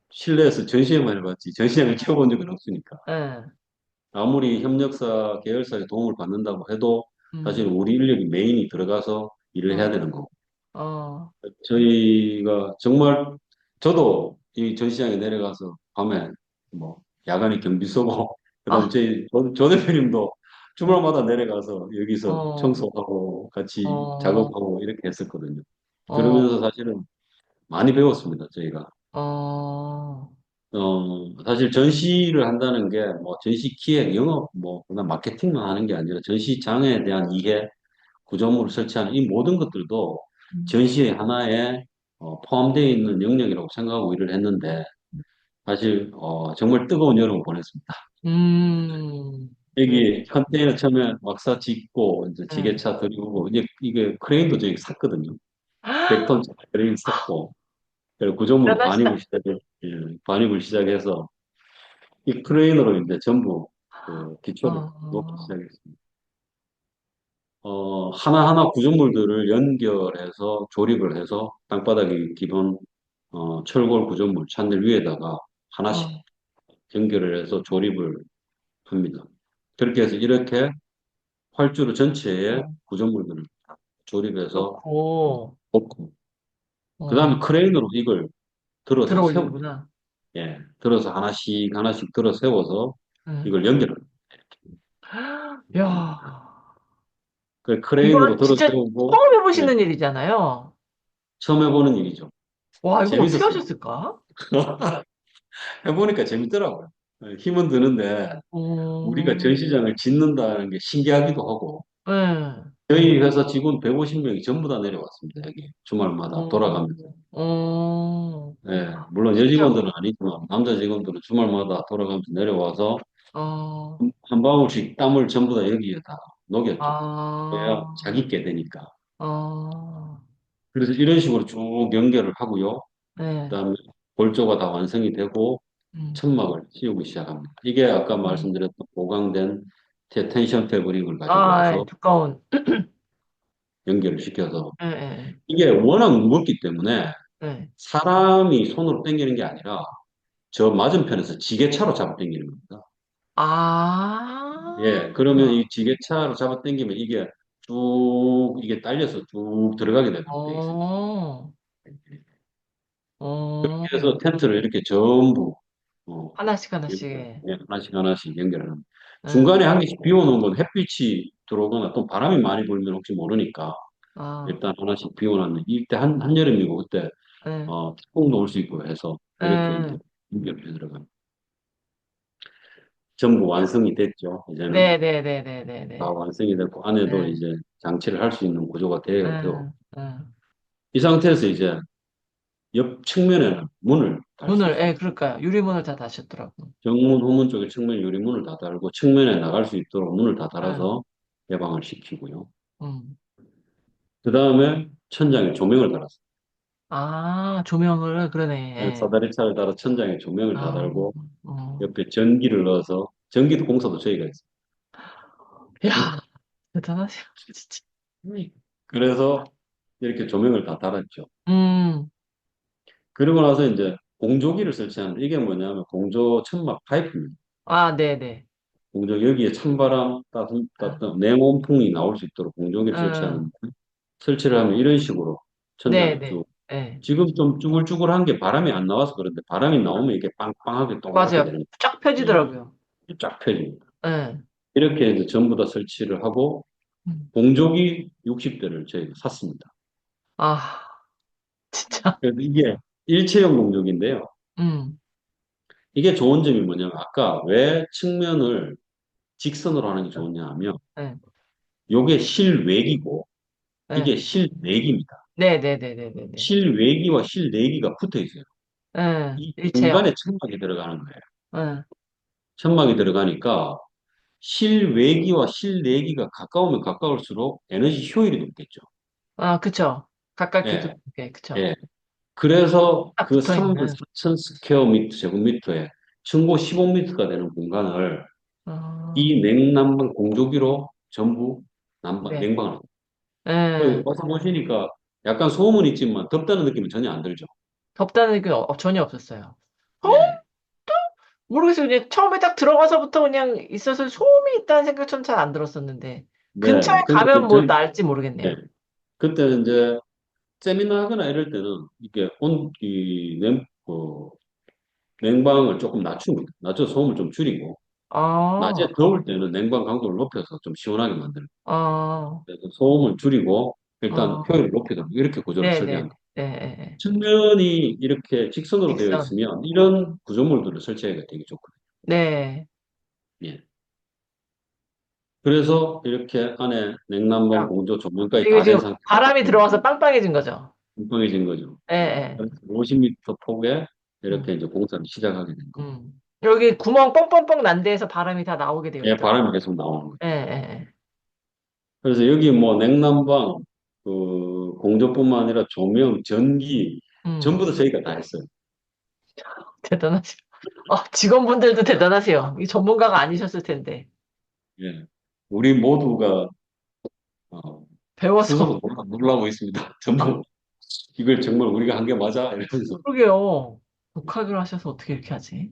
Speaker 2: 실내에서 전시회만 해봤지 전시장을 치워본 적은 없으니까.
Speaker 1: 네,
Speaker 2: 아무리 협력사, 계열사의 도움을 받는다고 해도 사실
Speaker 1: 음,
Speaker 2: 우리 인력이 메인이 들어가서 일을 해야
Speaker 1: 어,
Speaker 2: 되는 거고.
Speaker 1: 어,
Speaker 2: 저희가 정말 저도 이 전시장에 내려가서 밤에 뭐 야간에 경비 쏘고 그다음
Speaker 1: 아,
Speaker 2: 저희 조 대표님도 주말마다 내려가서 여기서
Speaker 1: 어,
Speaker 2: 청소하고 같이
Speaker 1: 어,
Speaker 2: 작업하고 이렇게 했었거든요.
Speaker 1: 어,
Speaker 2: 그러면서 사실은 많이 배웠습니다, 저희가.
Speaker 1: 어,
Speaker 2: 사실 전시를 한다는 게 뭐 전시 기획, 영업, 뭐 그다음 마케팅만 하는 게 아니라 전시장에 대한 이해, 구조물을 설치하는 이 모든 것들도 전시의 하나에 포함되어 있는 영역이라고 생각하고 일을 했는데 사실 정말 뜨거운 여름을 보냈습니다. 여기
Speaker 1: 그러셨군요.
Speaker 2: 컨테이너 처음에 막사 짓고 이제
Speaker 1: 네.
Speaker 2: 지게차 들이고 이제 이게 크레인도 저희 샀거든요. 100톤 크레인 샀고 그리고 구조물
Speaker 1: 대단하시다.
Speaker 2: 예, 반입을 시작해서 이 크레인으로 이제 전부 그 기초를 놓기
Speaker 1: 어,
Speaker 2: 시작했습니다. 하나하나 구조물들을 연결해서 조립을 해서 땅바닥에 기본 철골 구조물 찬들 위에다가 하나씩
Speaker 1: 어,
Speaker 2: 연결을 해서 조립을 합니다. 그렇게 해서 이렇게 활주로 전체에
Speaker 1: 어,
Speaker 2: 구조물들을 조립해서
Speaker 1: 그렇고,
Speaker 2: 놓고 그
Speaker 1: 어,
Speaker 2: 다음에 크레인으로 이걸 들어서
Speaker 1: 들어
Speaker 2: 세웁니다.
Speaker 1: 올리는구나.
Speaker 2: 예, 들어서 하나씩 하나씩 들어 세워서
Speaker 1: 응.
Speaker 2: 이걸 연결합니다.
Speaker 1: 야,
Speaker 2: 그 크레인으로
Speaker 1: 이거는
Speaker 2: 들어
Speaker 1: 진짜
Speaker 2: 세우고
Speaker 1: 처음
Speaker 2: 예,
Speaker 1: 해보시는 일이잖아요.
Speaker 2: 처음 해보는 일이죠.
Speaker 1: 와, 이거 어떻게
Speaker 2: 재밌었어요.
Speaker 1: 하셨을까?
Speaker 2: 해보니까 재밌더라고요. 힘은 드는데 우리가
Speaker 1: 어,
Speaker 2: 전시장을 짓는다는 게 신기하기도 하고
Speaker 1: 네.
Speaker 2: 저희 회사 직원 150명이 전부 다 내려왔습니다. 여기 주말마다
Speaker 1: 어,
Speaker 2: 돌아가면서.
Speaker 1: 어,
Speaker 2: 예, 물론
Speaker 1: 진짜,
Speaker 2: 여직원들은 아니지만 남자 직원들은 주말마다 돌아가면서 내려와서
Speaker 1: 어,
Speaker 2: 한 방울씩 땀을 전부 다 여기에 다 녹였죠. 그래야
Speaker 1: 아,
Speaker 2: 자기 게 되니까.
Speaker 1: 어,
Speaker 2: 그래서 이런 식으로 쭉 연결을 하고요.
Speaker 1: 네.
Speaker 2: 그다음에 골조가 다 완성이 되고
Speaker 1: 음,
Speaker 2: 천막을 씌우기 시작합니다. 이게 아까
Speaker 1: 음.
Speaker 2: 말씀드렸던 보강된 텐션 패브릭을 가지고
Speaker 1: 아, 예,
Speaker 2: 와서
Speaker 1: 두꺼운,
Speaker 2: 연결을 시켜서
Speaker 1: 예, 예,
Speaker 2: 이게 워낙 무겁기 때문에
Speaker 1: 예.
Speaker 2: 사람이 손으로 당기는 게 아니라 저 맞은편에서 지게차로 잡아 당기는 겁니다.
Speaker 1: 아,
Speaker 2: 예, 그러면 이 지게차로 잡아 당기면 이게 쭉 이게 딸려서 쭉 들어가게 되도록 되어 있습니다.
Speaker 1: 어, 어,
Speaker 2: 그래서 텐트를 이렇게 전부 어,
Speaker 1: 하나씩 하나씩,
Speaker 2: 연결, 예, 하나씩 하나씩 연결하는.
Speaker 1: 예,
Speaker 2: 중간에 한 개씩 비워놓은 건 햇빛이 들어오거나 또 바람이 많이 불면 혹시 모르니까
Speaker 1: 아,
Speaker 2: 일단 하나씩 비워놨는데 이때 한여름이고 그때
Speaker 1: 예,
Speaker 2: 태풍도 올 수 있고 해서 이렇게 이제
Speaker 1: 예.
Speaker 2: 연결해 들어가는. 전부 완성이 됐죠. 이제는 다
Speaker 1: 네네네네네네.
Speaker 2: 완성이 됐고 안에도
Speaker 1: 예,
Speaker 2: 이제 장치를 할 수 있는 구조가 되어
Speaker 1: 예, 예.
Speaker 2: 이 상태에서 이제 옆 측면에는 문을 달 수
Speaker 1: 문을, 예,
Speaker 2: 있습니다.
Speaker 1: 그럴까요? 유리문을 다 다셨더라고.
Speaker 2: 정문, 후문 쪽에 측면 유리문을 다 달고 측면에 나갈 수 있도록 문을 다
Speaker 1: 예,
Speaker 2: 달아서 개방을 시키고요.
Speaker 1: 음.
Speaker 2: 그 다음에 천장에 조명을 달았어요.
Speaker 1: 아, 조명을, 그러네,
Speaker 2: 네,
Speaker 1: 예.
Speaker 2: 사다리차를 달아 천장에 조명을 다
Speaker 1: 아,
Speaker 2: 달고
Speaker 1: 어.
Speaker 2: 옆에 전기를 넣어서 전기도 공사도 저희가 했어요.
Speaker 1: 야, 대단하시다, 진짜.
Speaker 2: 그래서 이렇게 조명을 다 달았죠.
Speaker 1: 음,
Speaker 2: 그리고 나서 이제 공조기를 설치하는데 이게 뭐냐면 공조 천막 파이프입니다.
Speaker 1: 아, 네네.
Speaker 2: 공조 여기에 찬바람,
Speaker 1: 아,
Speaker 2: 따뜻한 냉온풍이 나올 수 있도록 공조기를 설치하는데 설치를 하면 이런 식으로 천장이
Speaker 1: 네네.
Speaker 2: 쭉
Speaker 1: 예.
Speaker 2: 지금 좀 쭈글쭈글한 게 바람이 안 나와서 그런데 바람이 나오면 이게 빵빵하게 동그랗게
Speaker 1: 맞아요.
Speaker 2: 되는
Speaker 1: 쫙
Speaker 2: 거예요.
Speaker 1: 펴지더라고요.
Speaker 2: 쫙 펴집니다.
Speaker 1: 예.
Speaker 2: 이렇게 해서 전부 다 설치를 하고
Speaker 1: 음.
Speaker 2: 공조기 60대를 저희가 샀습니다.
Speaker 1: 아, 진짜.
Speaker 2: 그래서 이게 일체형 공조기인데요.
Speaker 1: 음,
Speaker 2: 이게 좋은 점이 뭐냐면 아까 왜 측면을 직선으로 하는 게 좋냐 하면
Speaker 1: 예,
Speaker 2: 이게 실외기고
Speaker 1: 예.
Speaker 2: 이게 실내기입니다.
Speaker 1: 네네네네네네.
Speaker 2: 실외기와 실내기가 붙어 있어요.
Speaker 1: 응,
Speaker 2: 이
Speaker 1: 일체형.
Speaker 2: 중간에 천막이 들어가는 거예요.
Speaker 1: 응.
Speaker 2: 천막이 들어가니까 실외기와 실내기가 가까우면 가까울수록 에너지 효율이 높겠죠.
Speaker 1: 아, 그쵸. 가깝게
Speaker 2: 예,
Speaker 1: 두껍게, 그쵸.
Speaker 2: 예. 그래서
Speaker 1: 딱
Speaker 2: 그
Speaker 1: 붙어
Speaker 2: 3만
Speaker 1: 있는.
Speaker 2: 4천 스퀘어 미터 제곱미터에 층고 15m가 되는 공간을
Speaker 1: 어,
Speaker 2: 이 냉난방 공조기로 전부
Speaker 1: 네.
Speaker 2: 냉방을 합니다.
Speaker 1: 응.
Speaker 2: 그 와서 보시니까 약간 소음은 있지만 덥다는 느낌은 전혀 안 들죠.
Speaker 1: 덥다는 게 전혀 없었어요. 어?
Speaker 2: 예.
Speaker 1: 모르겠어요. 그냥 처음에 딱 들어가서부터 그냥 있어서 소음이 있다는 생각은 잘 안 들었었는데, 근처에
Speaker 2: 네. 근데
Speaker 1: 가면 뭐
Speaker 2: 저희,
Speaker 1: 날지
Speaker 2: 예.
Speaker 1: 모르겠네요.
Speaker 2: 그때는 이제 세미나 하거나 이럴 때는 이게 냉방을 조금 낮춥니다. 낮춰서 소음을 좀 줄이고, 낮에
Speaker 1: 아,
Speaker 2: 더울 때는 냉방 강도를 높여서 좀 시원하게 만들고,
Speaker 1: 아,
Speaker 2: 그래서 소음을 줄이고, 일단
Speaker 1: 아,
Speaker 2: 효율을 높이도록 이렇게 구조를
Speaker 1: 네네,
Speaker 2: 설계한다.
Speaker 1: 네, 네, 네.
Speaker 2: 측면이 이렇게 직선으로 되어
Speaker 1: 직선.
Speaker 2: 있으면 이런 구조물들을 설치하기가 되게 좋거든요.
Speaker 1: 네.
Speaker 2: 예. 그래서 이렇게 안에 냉난방
Speaker 1: 아,
Speaker 2: 공조 조명까지
Speaker 1: 이게
Speaker 2: 다 된
Speaker 1: 지금
Speaker 2: 상태로
Speaker 1: 바람이 들어와서 빵빵해진 거죠.
Speaker 2: 뭉텅해진 거죠.
Speaker 1: 예,
Speaker 2: 예.
Speaker 1: 예.
Speaker 2: 그래서 50m 폭에 이렇게
Speaker 1: 음,
Speaker 2: 이제 공사를 시작하게 된 겁니다.
Speaker 1: 여기 구멍 뻥뻥뻥 난 데에서 바람이 다 나오게 되어
Speaker 2: 예,
Speaker 1: 있더라고요.
Speaker 2: 바람이 계속 나오는 거죠.
Speaker 1: 예, 예,
Speaker 2: 그래서 여기 뭐 냉난방, 공조뿐만 아니라 조명, 전기,
Speaker 1: 예.
Speaker 2: 전부 다 저희가 다 했어요.
Speaker 1: 대단하시죠. 직원분들도 대단하세요. 이 전문가가 아니셨을 텐데.
Speaker 2: 예. 우리 모두가,
Speaker 1: 배워서.
Speaker 2: 스스로 놀라고 있습니다.
Speaker 1: 아,
Speaker 2: 전부, 이걸 정말 우리가 한 게 맞아? 이러면서.
Speaker 1: 그러게요. 독학을 하셔서 어떻게 이렇게 하지?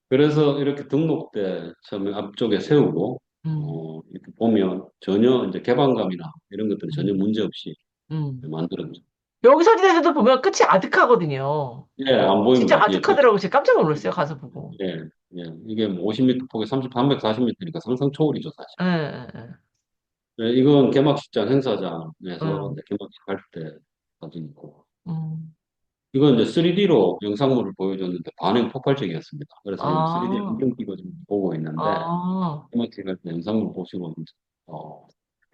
Speaker 2: 그래서 이렇게 등록대 처음에 앞쪽에 세우고,
Speaker 1: 음,
Speaker 2: 이렇게 보면 전혀 이제 개방감이나 이런 것들은 전혀
Speaker 1: 음,
Speaker 2: 문제 없이
Speaker 1: 음.
Speaker 2: 만들어졌죠.
Speaker 1: 여기 사진에서도 보면 끝이 아득하거든요.
Speaker 2: 예, 안 보입니다.
Speaker 1: 진짜
Speaker 2: 뒤에
Speaker 1: 아득하더라고요. 제가 깜짝 놀랐어요. 가서 보고.
Speaker 2: 예, 예. 이게 뭐 50m 폭에 340m니까 상상 초월이죠, 사실.
Speaker 1: 예, 예,
Speaker 2: 예, 이건 개막식장 행사장에서
Speaker 1: 예.
Speaker 2: 이제 개막식 할 때 사진이고.
Speaker 1: 음.
Speaker 2: 이건 이제 3D로 영상물을 보여줬는데 반응 폭발적이었습니다. 그래서 지금 3D
Speaker 1: 아,
Speaker 2: 안경 끼고 지금 보고 있는데,
Speaker 1: 아.
Speaker 2: 개막식 할 때 영상물 보시고,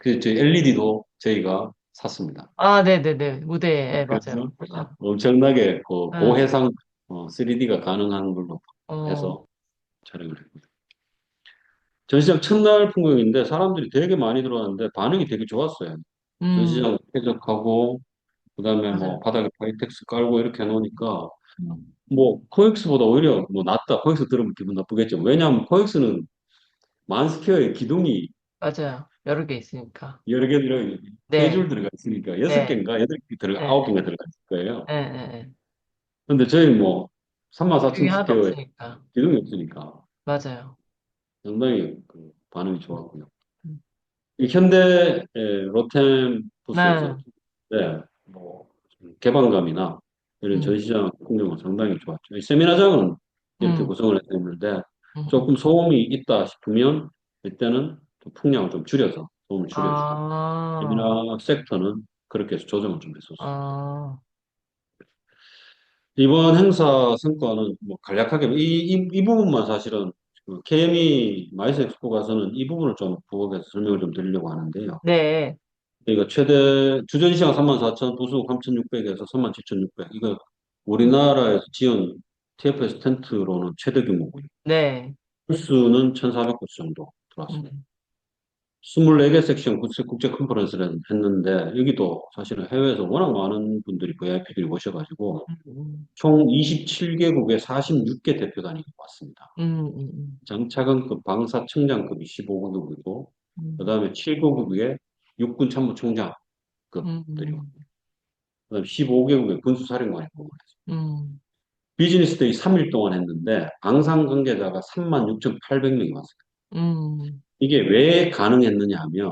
Speaker 2: 저희 LED도 저희가 샀습니다.
Speaker 1: 아, 네네네. 무대에, 맞아요.
Speaker 2: 그래서
Speaker 1: 그죠.
Speaker 2: 엄청나게 그
Speaker 1: 예,
Speaker 2: 고해상 3D가 가능한 걸로
Speaker 1: 어,
Speaker 2: 해서 촬영을 했습니다. 전시장 첫날 풍경인데 사람들이 되게 많이 들어왔는데 반응이 되게 좋았어요.
Speaker 1: 음,
Speaker 2: 전시장 쾌적하고 그다음에 뭐
Speaker 1: 맞아요.
Speaker 2: 바닥에 파이텍스 깔고 이렇게 해놓으니까
Speaker 1: 음,
Speaker 2: 뭐 코엑스보다 오히려 뭐 낫다. 코엑스 들으면 기분 나쁘겠죠. 왜냐하면 코엑스는 만스퀘어에 기둥이
Speaker 1: 맞아요. 여러 개 있으니까.
Speaker 2: 여러 개 들어 세
Speaker 1: 네,
Speaker 2: 줄 들어가 있으니까 여섯
Speaker 1: 네,
Speaker 2: 개인가 여덟 개 들어가
Speaker 1: 네,
Speaker 2: 아홉
Speaker 1: 네,
Speaker 2: 개가 들어가 있을 거예요.
Speaker 1: 네, 네. 네.
Speaker 2: 근데 저희 뭐 34,000
Speaker 1: 기둥이 하나도
Speaker 2: 스퀘어에
Speaker 1: 없으니까.
Speaker 2: 기둥이 없으니까
Speaker 1: 맞아요.
Speaker 2: 상당히 그 반응이
Speaker 1: 음,
Speaker 2: 좋았고요.
Speaker 1: 음.
Speaker 2: 이 현대 로템 부스에서
Speaker 1: 네,
Speaker 2: 네, 뭐 개방감이나 이런
Speaker 1: 음,
Speaker 2: 전시장 풍경은 상당히 좋았죠. 이 세미나장은 이렇게
Speaker 1: 음,
Speaker 2: 구성을 했는데
Speaker 1: 음.
Speaker 2: 조금 소음이 있다 싶으면 이때는 좀 풍량을 좀 줄여서 소음을 줄여주고
Speaker 1: 아,
Speaker 2: 세미나 섹터는 그렇게 해서 조정을 좀 했었어요.
Speaker 1: 아,
Speaker 2: 이번 행사 성과는 뭐 간략하게 이 부분만 사실은 그 KM이 마이스 엑스포 가서는 이 부분을 좀 부각해서 설명을 좀 드리려고 하는데요.
Speaker 1: 네,
Speaker 2: 그러니까 최대 주전 시장 34,000, 부수 3,600에서 37,600. 이거
Speaker 1: 음,
Speaker 2: 우리나라에서 지은 TFS 텐트로는 최대 규모고요.
Speaker 1: 네,
Speaker 2: 부수는 1,400부스 정도 들어왔습니다.
Speaker 1: 음,
Speaker 2: 24개 섹션 국제 컨퍼런스를 했는데 여기도 사실은 해외에서 워낙 많은 분들이 VIP들이 오셔가지고
Speaker 1: 음,
Speaker 2: 총 27개국의 46개 대표단이 왔습니다.
Speaker 1: 음,
Speaker 2: 장차관급 방사청장급이 15개국이고
Speaker 1: 음,
Speaker 2: 그다음에 7개국의 육군 참모총장급들이
Speaker 1: 음,
Speaker 2: 왔습니다.
Speaker 1: 음,
Speaker 2: 그다음 15개국의 군수사령관이 보고했습니다.
Speaker 1: 음,
Speaker 2: 비즈니스 데이 3일 동안 했는데 방산 관계자가 36,800명이 왔어요.
Speaker 1: 음.
Speaker 2: 이게 왜 가능했느냐 하면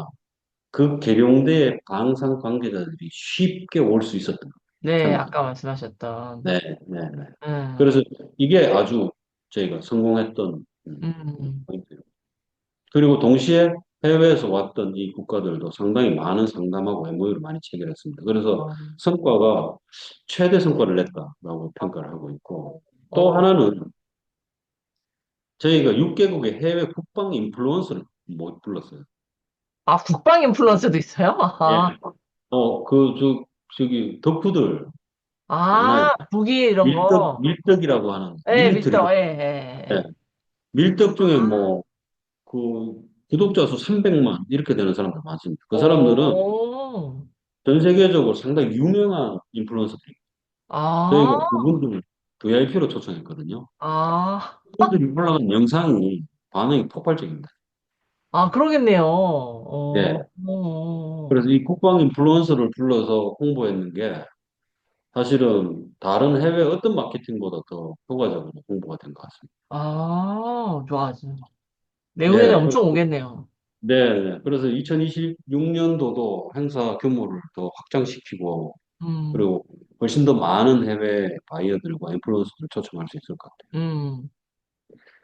Speaker 2: 그 계룡대에 방산 관계자들이 쉽게 올 수 있었던 거예요.
Speaker 1: 네,
Speaker 2: 참여하기.
Speaker 1: 아까 말씀하셨던,
Speaker 2: 네, 네, 네.
Speaker 1: 음,
Speaker 2: 그래서 이게 아주 저희가 성공했던
Speaker 1: 음,
Speaker 2: 포인트예요. 그리고 동시에 해외에서 왔던 이 국가들도 상당히 많은 상담하고 MOU를 많이 체결했습니다. 그래서
Speaker 1: 어,
Speaker 2: 성과가 최대 성과를 냈다라고 평가를 하고 있고 또
Speaker 1: 어,
Speaker 2: 하나는 저희가 6개국의 해외 국방 인플루언서를 못 불렀어요.
Speaker 1: 국방 인플루언서도 있어요?
Speaker 2: 예.
Speaker 1: 아하.
Speaker 2: 그, 저, 저기 덕후들
Speaker 1: 아,
Speaker 2: 많아요.
Speaker 1: 북이 이런 거.
Speaker 2: 밀떡이라고 하는
Speaker 1: 예,
Speaker 2: 밀리터리.
Speaker 1: 밀떡, 예,
Speaker 2: 예.
Speaker 1: 예, 예.
Speaker 2: 밀떡 중에
Speaker 1: 아,
Speaker 2: 뭐, 그, 구독자 수 300만 이렇게 되는 사람들 많습니다. 그 사람들은
Speaker 1: 오,
Speaker 2: 전 세계적으로 상당히 유명한 인플루언서들이에요. 저희가
Speaker 1: 아,
Speaker 2: 그분들을 VIP로 초청했거든요.
Speaker 1: 아,
Speaker 2: 그분들이 올라간 영상이 반응이 폭발적입니다.
Speaker 1: 아, 그러겠네요.
Speaker 2: 네.
Speaker 1: 어.
Speaker 2: 그래서 이 국방 인플루언서를 불러서 홍보했는 게 사실은 다른 해외 어떤 마케팅보다 더 효과적으로 홍보가 된 것 같습니다.
Speaker 1: 아, 좋아. 내후에는
Speaker 2: 네.
Speaker 1: 엄청 오겠네요.
Speaker 2: 네. 네. 그래서 2026년도도 행사 규모를 더 확장시키고
Speaker 1: 음,
Speaker 2: 그리고 훨씬 더 많은 해외 바이어들과 인플루언서를 초청할 수 있을 것 같아요.
Speaker 1: 음,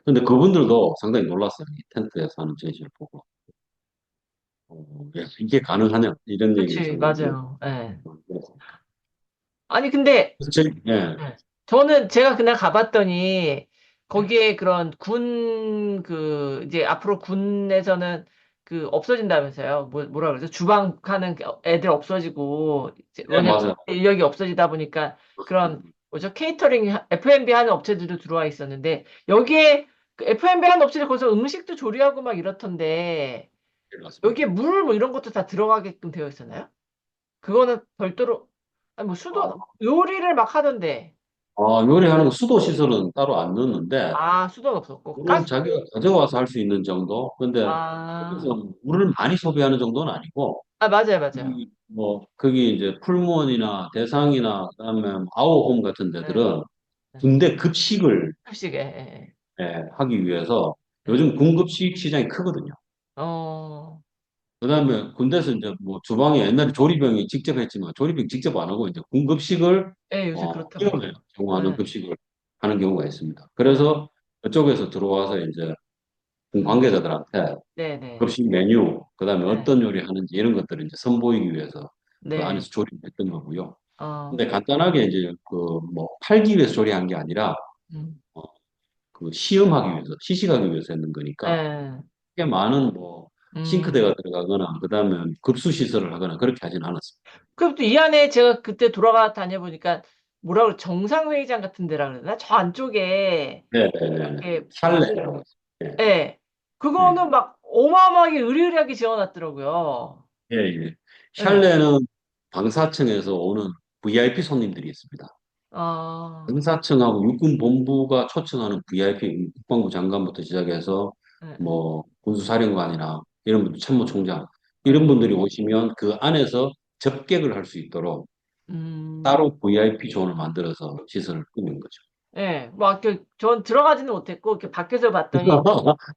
Speaker 2: 근데 그분들도 상당히 놀랐어요. 이 텐트에서 하는 제시를 보고. 야, 이게 가능하냐? 이런 얘기를
Speaker 1: 그치,
Speaker 2: 상당히 들었어요.
Speaker 1: 맞아요. 예. 아니, 근데,
Speaker 2: 예,
Speaker 1: 예. 저는 제가 그날 가봤더니, 거기에 그런 이제 앞으로 군에서는 없어진다면서요. 뭐라 그러죠? 주방 하는 애들 없어지고, 이제
Speaker 2: 네,
Speaker 1: 왜냐면
Speaker 2: 맞아요.
Speaker 1: 인력이 없어지다 보니까 그런, 뭐죠? 케이터링, F&B 하는 업체들도 들어와 있었는데, 여기에 그 F&B 하는 업체들 거기서 음식도 조리하고 막 이렇던데,
Speaker 2: 네, 맞습니다.
Speaker 1: 여기에 물 뭐 이런 것도 다 들어가게끔 되어 있었나요? 그거는 별도로, 아니 뭐
Speaker 2: 어,
Speaker 1: 요리를 막 하던데,
Speaker 2: 요리하는 거 수도 시설은 따로 안 넣는데,
Speaker 1: 아, 수도는 없었고,
Speaker 2: 물은 자기가 가져와서 할 수 있는 정도? 근데
Speaker 1: 아,
Speaker 2: 거기서 물을 많이 소비하는 정도는 아니고,
Speaker 1: 아, 맞아요, 맞아요.
Speaker 2: 거기 이제 풀무원이나 대상이나, 그다음에 아워홈 같은
Speaker 1: 네,
Speaker 2: 데들은
Speaker 1: 네.
Speaker 2: 군대 급식을
Speaker 1: 급식에, 예,
Speaker 2: 하기 위해서
Speaker 1: 예, 예.
Speaker 2: 요즘 군급식 시장이 크거든요.
Speaker 1: 어,
Speaker 2: 그다음에 군대에서 이제 뭐 주방에 옛날에 조리병이 직접 했지만 조리병 직접 안 하고 이제 군급식을
Speaker 1: 예, 요새 그렇다고.
Speaker 2: 기업에 제공하는
Speaker 1: 예,
Speaker 2: 급식을 하는 경우가 있습니다.
Speaker 1: 예,
Speaker 2: 그래서 그쪽에서 들어와서 이제 군
Speaker 1: 음,
Speaker 2: 관계자들한테
Speaker 1: 네, 네,
Speaker 2: 급식 메뉴, 그다음에
Speaker 1: 네,
Speaker 2: 어떤 요리 하는지 이런 것들을 이제 선보이기 위해서 그
Speaker 1: 네,
Speaker 2: 안에서 조리를 했던 거고요.
Speaker 1: 어,
Speaker 2: 근데 간단하게 이제 그 뭐 팔기 위해서 조리한 게 아니라
Speaker 1: 음,
Speaker 2: 어, 그 시음하기 위해서, 시식하기 위해서 했는 거니까
Speaker 1: 예,
Speaker 2: 꽤 많은 뭐
Speaker 1: 음.
Speaker 2: 싱크대가 들어가거나 그다음에 급수 시설을 하거나 그렇게 하진 않았습니다.
Speaker 1: 그리고 또 이 안에 제가 그때 돌아가 다녀보니까, 뭐라 그래, 정상회의장 같은 데라 그러나? 저 안쪽에,
Speaker 2: 네네네.
Speaker 1: 이렇게,
Speaker 2: 샬레라고 했어요. 예,
Speaker 1: 예,
Speaker 2: 예,
Speaker 1: 그거는 막 어마어마하게 으리으리하게 지어놨더라고요.
Speaker 2: 예, 예.
Speaker 1: 예.
Speaker 2: 샬레는 방사청에서 오는 VIP 손님들이 있습니다.
Speaker 1: 아,
Speaker 2: 방사청하고 육군본부가 초청하는 VIP, 국방부 장관부터 시작해서
Speaker 1: 예, 예,
Speaker 2: 뭐 군수사령관이나 이런 분들, 참모총장 이런
Speaker 1: 예.
Speaker 2: 분들이 오시면 그 안에서 접객을 할 수 있도록
Speaker 1: 음,
Speaker 2: 따로 VIP 존을 만들어서 시설을 꾸민 거죠.
Speaker 1: 예. 막, 전 들어가지는 못했고, 이렇게 밖에서 봤더니,
Speaker 2: 못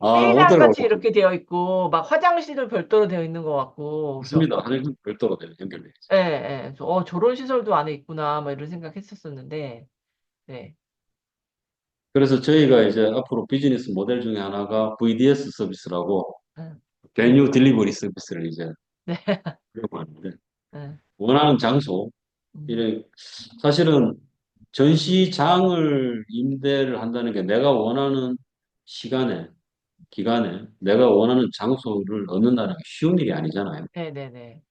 Speaker 1: 회의장 같이
Speaker 2: 들어가고
Speaker 1: 이렇게 되어 있고, 막 화장실도 별도로 되어 있는 것 같고, 그래서,
Speaker 2: 있습니다. 하늘 별도로 연결돼
Speaker 1: 예,
Speaker 2: 있어요.
Speaker 1: 예. 그래서, 저런 시설도 안에 있구나, 막 이런 생각했었었는데, 네.
Speaker 2: 그래서 저희가 이제 앞으로 비즈니스 모델 중에 하나가 VDS 서비스라고
Speaker 1: 예,
Speaker 2: 베뉴 딜리버리 서비스를 이제
Speaker 1: 네.
Speaker 2: 하려고 하는데
Speaker 1: 예,
Speaker 2: 원하는 장소
Speaker 1: 음,
Speaker 2: 이런 사실은 전시장을 임대를 한다는 게 내가 원하는 시간에 기간에 내가 원하는 장소를 얻는다는 게 쉬운 일이 아니잖아요.
Speaker 1: 네네네.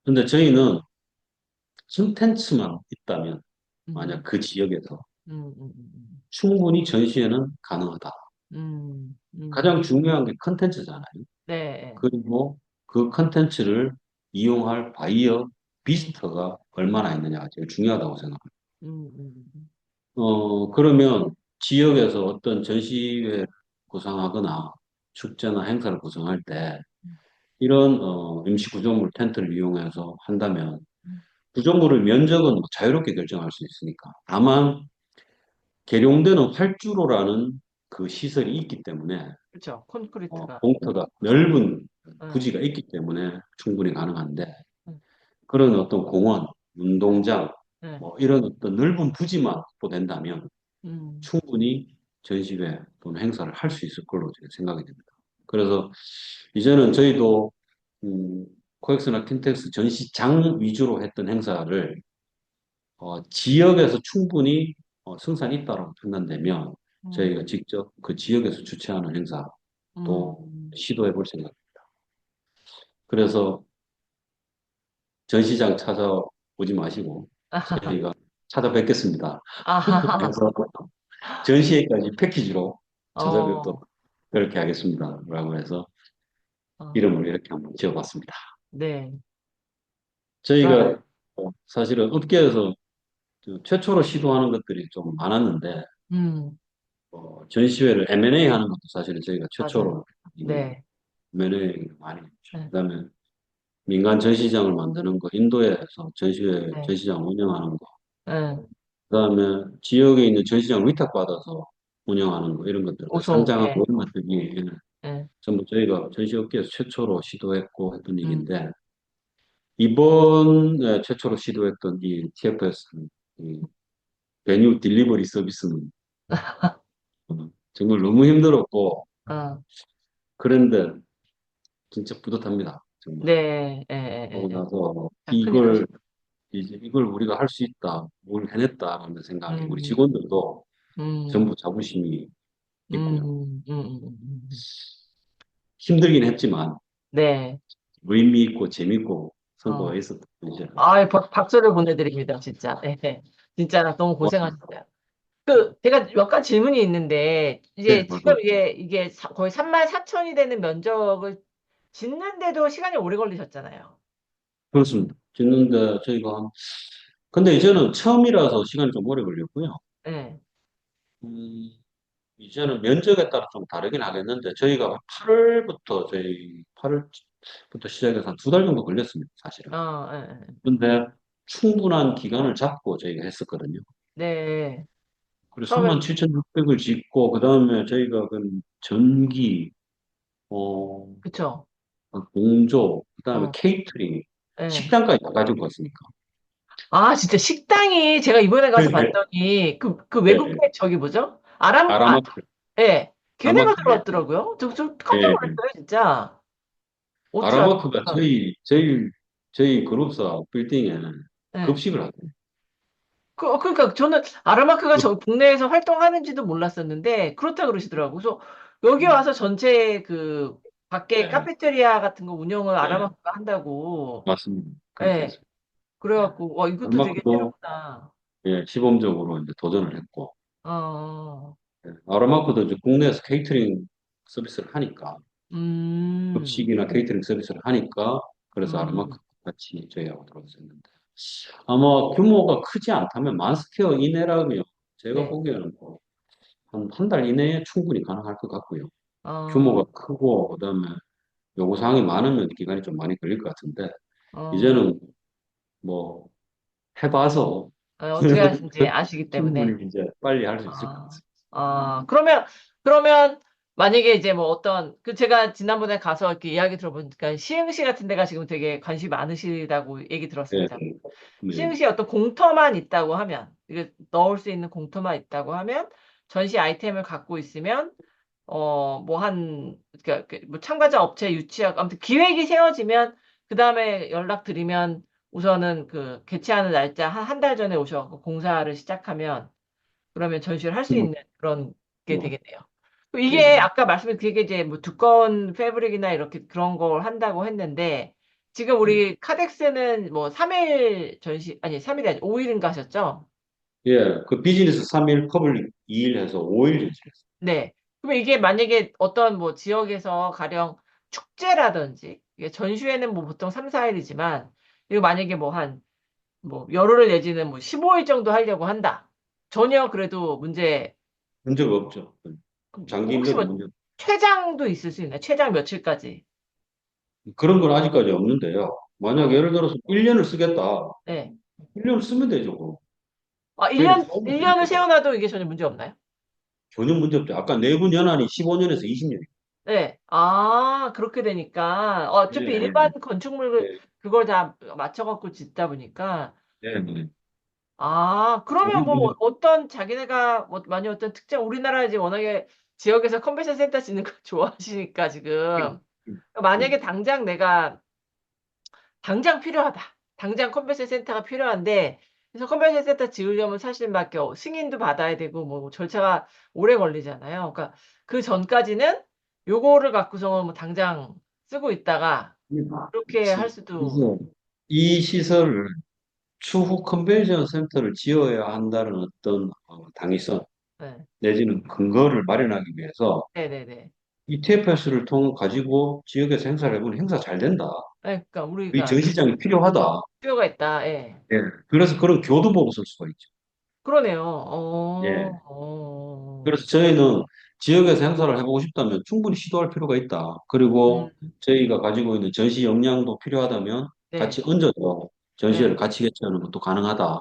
Speaker 2: 근데 저희는 컨텐츠만 있다면 만약
Speaker 1: 음,
Speaker 2: 그 지역에서
Speaker 1: 음, 음,
Speaker 2: 충분히 전시회는 가능하다. 가장
Speaker 1: 음.
Speaker 2: 중요한 게 컨텐츠잖아요.
Speaker 1: 네.
Speaker 2: 그리고 그 컨텐츠를 이용할 바이어
Speaker 1: 음,
Speaker 2: 비지터가 얼마나 있느냐가 제일 중요하다고 생각합니다.
Speaker 1: 음, 음,
Speaker 2: 그러면 지역에서 어떤 전시회를 구성하거나 축제나 행사를 구성할 때
Speaker 1: 음,
Speaker 2: 이런 임시 구조물 텐트를 이용해서 한다면
Speaker 1: 음.
Speaker 2: 구조물의 면적은 뭐 자유롭게 결정할 수 있으니까. 다만 계룡대는 활주로라는 그 시설이 있기 때문에
Speaker 1: 그렇죠. 콘크리트가.
Speaker 2: 공터가 넓은
Speaker 1: 예,
Speaker 2: 부지가 있기 때문에 충분히 가능한데
Speaker 1: 예,
Speaker 2: 그런 어떤 공원, 운동장
Speaker 1: 예.
Speaker 2: 뭐 이런 어떤 넓은 부지만 확보된다면
Speaker 1: 음,
Speaker 2: 충분히 전시회 또는 행사를 할 수 있을 걸로 제가 생각이 됩니다. 그래서 이제는 저희도 음, 코엑스나 킨텍스 전시장 위주로 했던 행사를 지역에서 충분히 승산이 있다고 판단되면
Speaker 1: 음,
Speaker 2: 저희가 직접 그 지역에서 주최하는 행사도
Speaker 1: 음,
Speaker 2: 시도해 볼 생각입니다. 그래서 전시장 찾아오지 마시고 저희가 찾아뵙겠습니다.
Speaker 1: 아,
Speaker 2: 그래서 전시회까지 패키지로
Speaker 1: 어,
Speaker 2: 찾아뵙도록 그렇게 하겠습니다. 라고 해서
Speaker 1: 어,
Speaker 2: 이름을 이렇게 한번 지어봤습니다.
Speaker 1: 네. 그러면,
Speaker 2: 저희가 사실은 업계에서 최초로 시도하는 것들이 좀 많았는데 전시회를 M&A 하는 것도 사실은 저희가
Speaker 1: 맞아요.
Speaker 2: 최초로
Speaker 1: 네.
Speaker 2: M&A 많이 했죠.
Speaker 1: 네.
Speaker 2: 그다음에 민간 전시장을 만드는 거, 인도에서 전시회
Speaker 1: 네.
Speaker 2: 전시장 운영하는 거,
Speaker 1: 네.
Speaker 2: 그다음에 지역에 있는 전시장 위탁받아서 운영하는 거 이런 것들, 그
Speaker 1: 오송,
Speaker 2: 상장하고
Speaker 1: 예.
Speaker 2: 이런 것들이
Speaker 1: 예.
Speaker 2: 전부 저희가 전시업계에서 최초로 시도했고 했던
Speaker 1: 음.
Speaker 2: 일인데 이번에 최초로 시도했던 이 TFS는 이 베뉴 딜리버리 서비스는 정말 너무 힘들었고
Speaker 1: 어,
Speaker 2: 그런데 진짜 뿌듯합니다. 정말.
Speaker 1: 네. 예, 예, 예,
Speaker 2: 하고
Speaker 1: 예.
Speaker 2: 나서
Speaker 1: 아, 큰일 하셨.
Speaker 2: 이걸 우리가 할 수 있다, 뭘 해냈다라는 생각이 우리
Speaker 1: 음,
Speaker 2: 직원들도
Speaker 1: 음,
Speaker 2: 전부 자부심이 있고요.
Speaker 1: 음, 음, 음, 음.
Speaker 2: 힘들긴 했지만
Speaker 1: 네.
Speaker 2: 의미 있고 재밌고 성과가
Speaker 1: 어.
Speaker 2: 있었던 이제
Speaker 1: 아, 박수를 보내드립니다, 진짜. 예, 예. 진짜 너무
Speaker 2: 고맙습니다.
Speaker 1: 고생하셨어요. 제가 몇 가지 질문이 있는데,
Speaker 2: 네,
Speaker 1: 이제 지금
Speaker 2: 맞습니다.
Speaker 1: 이게 거의 34,000이 되는 면적을 짓는데도 시간이 오래 걸리셨잖아요.
Speaker 2: 그렇습니다. 짓는데 저희가 근데 이제는 처음이라서 시간이 좀 오래 걸렸고요.
Speaker 1: 네.
Speaker 2: 음, 이제는 면적에 따라 좀 다르긴 하겠는데 저희가 8월부터 저희 8월부터 시작해서 한 두 달 정도 걸렸습니다, 사실은.
Speaker 1: 어, 예, 예.
Speaker 2: 근데 충분한 기간을 잡고 저희가 했었거든요.
Speaker 1: 네.
Speaker 2: 그래서
Speaker 1: 처음에,
Speaker 2: 37,600을 짓고, 그 다음에 저희가 그 전기,
Speaker 1: 그쵸.
Speaker 2: 공조, 그 다음에
Speaker 1: 어,
Speaker 2: 케이터링,
Speaker 1: 예.
Speaker 2: 식당까지 다 가지고 갔으니까.
Speaker 1: 아, 진짜 식당이 제가 이번에 가서
Speaker 2: 네,
Speaker 1: 봤더니 그
Speaker 2: 네.
Speaker 1: 외국계 저기 뭐죠?
Speaker 2: 아라마크,
Speaker 1: 예. 걔네가
Speaker 2: 아라마크,
Speaker 1: 들어왔더라고요. 저 깜짝
Speaker 2: 예.
Speaker 1: 놀랐어요, 진짜. 어떻게
Speaker 2: 아라마크가
Speaker 1: 알았을까?
Speaker 2: 저희 그룹사 빌딩에
Speaker 1: 예.
Speaker 2: 급식을 하거든요.
Speaker 1: 그러니까 저는 아라마크가 저 국내에서 활동하는지도 몰랐었는데 그렇다 그러시더라고요. 그래서 여기 와서 전체 밖에
Speaker 2: 네,
Speaker 1: 카페테리아 같은 거 운영을
Speaker 2: 네,
Speaker 1: 아라마크가 한다고.
Speaker 2: 맞습니다. 그렇게
Speaker 1: 예.
Speaker 2: 했습니다.
Speaker 1: 그래갖고 와 이것도 되게
Speaker 2: 아라마크도,
Speaker 1: 새롭다.
Speaker 2: 예, 시범적으로 이제 도전을 했고,
Speaker 1: 어.
Speaker 2: 예, 아라마크도 이제 국내에서 케이터링 서비스를 하니까,
Speaker 1: 음.
Speaker 2: 급식이나 케이터링 서비스를 하니까 그래서 아르마크
Speaker 1: 음.
Speaker 2: 같이 저희하고 들어왔었는데 아마 규모가 크지 않다면 만 스퀘어 이내라면 제가
Speaker 1: 네.
Speaker 2: 보기에는 한 달 이내에 충분히 가능할 것 같고요.
Speaker 1: 어.
Speaker 2: 규모가 크고 그다음에 요구사항이 많으면 기간이 좀 많이 걸릴 것 같은데
Speaker 1: 어.
Speaker 2: 이제는 뭐 해봐서
Speaker 1: 어떻게 하신지 아시기 때문에.
Speaker 2: 충분히 이제 빨리 할 수 있을 것
Speaker 1: 아,
Speaker 2: 같습니다.
Speaker 1: 그러면, 만약에 이제 뭐 제가 지난번에 가서 이렇게 이야기 들어보니까 시흥시 같은 데가 지금 되게 관심이 많으시다고 얘기
Speaker 2: 네,
Speaker 1: 들었습니다.
Speaker 2: 네.
Speaker 1: 시흥시에 어떤 공터만 있다고 하면, 이게 넣을 수 있는 공터만 있다고 하면, 전시 아이템을 갖고 있으면, 그러니까 뭐 참가자 업체 유치하고, 아무튼 기획이 세워지면, 그 다음에 연락드리면, 우선은 개최하는 날짜 한 달 전에 오셔서 공사를 시작하면, 그러면 전시를 할 수
Speaker 2: 뭐,
Speaker 1: 있는 그런 게
Speaker 2: 뭐,
Speaker 1: 되겠네요.
Speaker 2: 네,
Speaker 1: 이게 아까 말씀드린 그게 이제 뭐 두꺼운 패브릭이나 이렇게 그런 걸 한다고 했는데 지금
Speaker 2: 네.
Speaker 1: 우리 카덱스는 뭐 3일 아니 3일이 아니 5일인가 하셨죠?
Speaker 2: 예, 그 비즈니스 3일, 퍼블릭 2일 해서 5일 전시했어요.
Speaker 1: 네. 그러면 이게 만약에 어떤 뭐 지역에서 가령 축제라든지 이게 전시회는 뭐 보통 3, 4일이지만 이거 만약에 뭐 열흘을 내지는 뭐 15일 정도 하려고 한다. 전혀 그래도
Speaker 2: 문제가 없죠. 장기
Speaker 1: 혹시
Speaker 2: 임대도
Speaker 1: 뭐
Speaker 2: 문제.
Speaker 1: 최장도 있을 수 있나요? 최장 며칠까지?
Speaker 2: 그런 건 아직까지 없는데요. 만약
Speaker 1: 어,
Speaker 2: 예를 들어서 1년을 쓰겠다.
Speaker 1: 네.
Speaker 2: 1년을 쓰면 되죠. 그럼.
Speaker 1: 아,
Speaker 2: 저희는
Speaker 1: 1년을
Speaker 2: 처음부터
Speaker 1: 세워놔도 이게 전혀 문제 없나요?
Speaker 2: 전혀 문제 없죠. 아까 내분 연한이 15년에서 20년.
Speaker 1: 네. 아, 그렇게 되니까, 어차피
Speaker 2: 예,
Speaker 1: 일반 건축물,
Speaker 2: 예,
Speaker 1: 그걸 다 맞춰갖고 짓다 보니까,
Speaker 2: 예, 예.
Speaker 1: 아, 그러면
Speaker 2: 전혀
Speaker 1: 뭐,
Speaker 2: 문제.
Speaker 1: 자기네가, 많이 어떤 우리나라 이제 워낙에 지역에서 컨벤션 센터 짓는 거 좋아하시니까 지금, 만약에 당장 필요하다. 당장 컨벤션 센터가 필요한데, 그래서 컨벤션 센터 지으려면 사실 막 승인도 받아야 되고, 뭐, 절차가 오래 걸리잖아요. 그러니까 그 전까지는 요거를 갖고서 뭐 당장 쓰고 있다가, 그렇게 할
Speaker 2: 그렇지.
Speaker 1: 수도,
Speaker 2: 그래서 이 시설을 추후 컨벤션 센터를 지어야 한다는 어떤 당위성
Speaker 1: 네.
Speaker 2: 내지는 근거를 마련하기 위해서
Speaker 1: 네네네.
Speaker 2: ETFS를 가지고 지역에서 행사를 해보면 행사 잘 된다.
Speaker 1: 네, 그러니까
Speaker 2: 이
Speaker 1: 우리가
Speaker 2: 전시장이 필요하다.
Speaker 1: 필요가 있다. 예.
Speaker 2: 예. 그래서 그런 교도 보고 쓸 수가 있죠.
Speaker 1: 그러네요.
Speaker 2: 예. 그래서 저희는 지역에서 행사를 해보고 싶다면 충분히 시도할 필요가 있다. 그리고
Speaker 1: 음,
Speaker 2: 저희가 가지고 있는 전시 역량도 필요하다면
Speaker 1: 네,
Speaker 2: 같이 얹어서 전시회를
Speaker 1: 네.
Speaker 2: 같이 개최하는 것도 가능하다.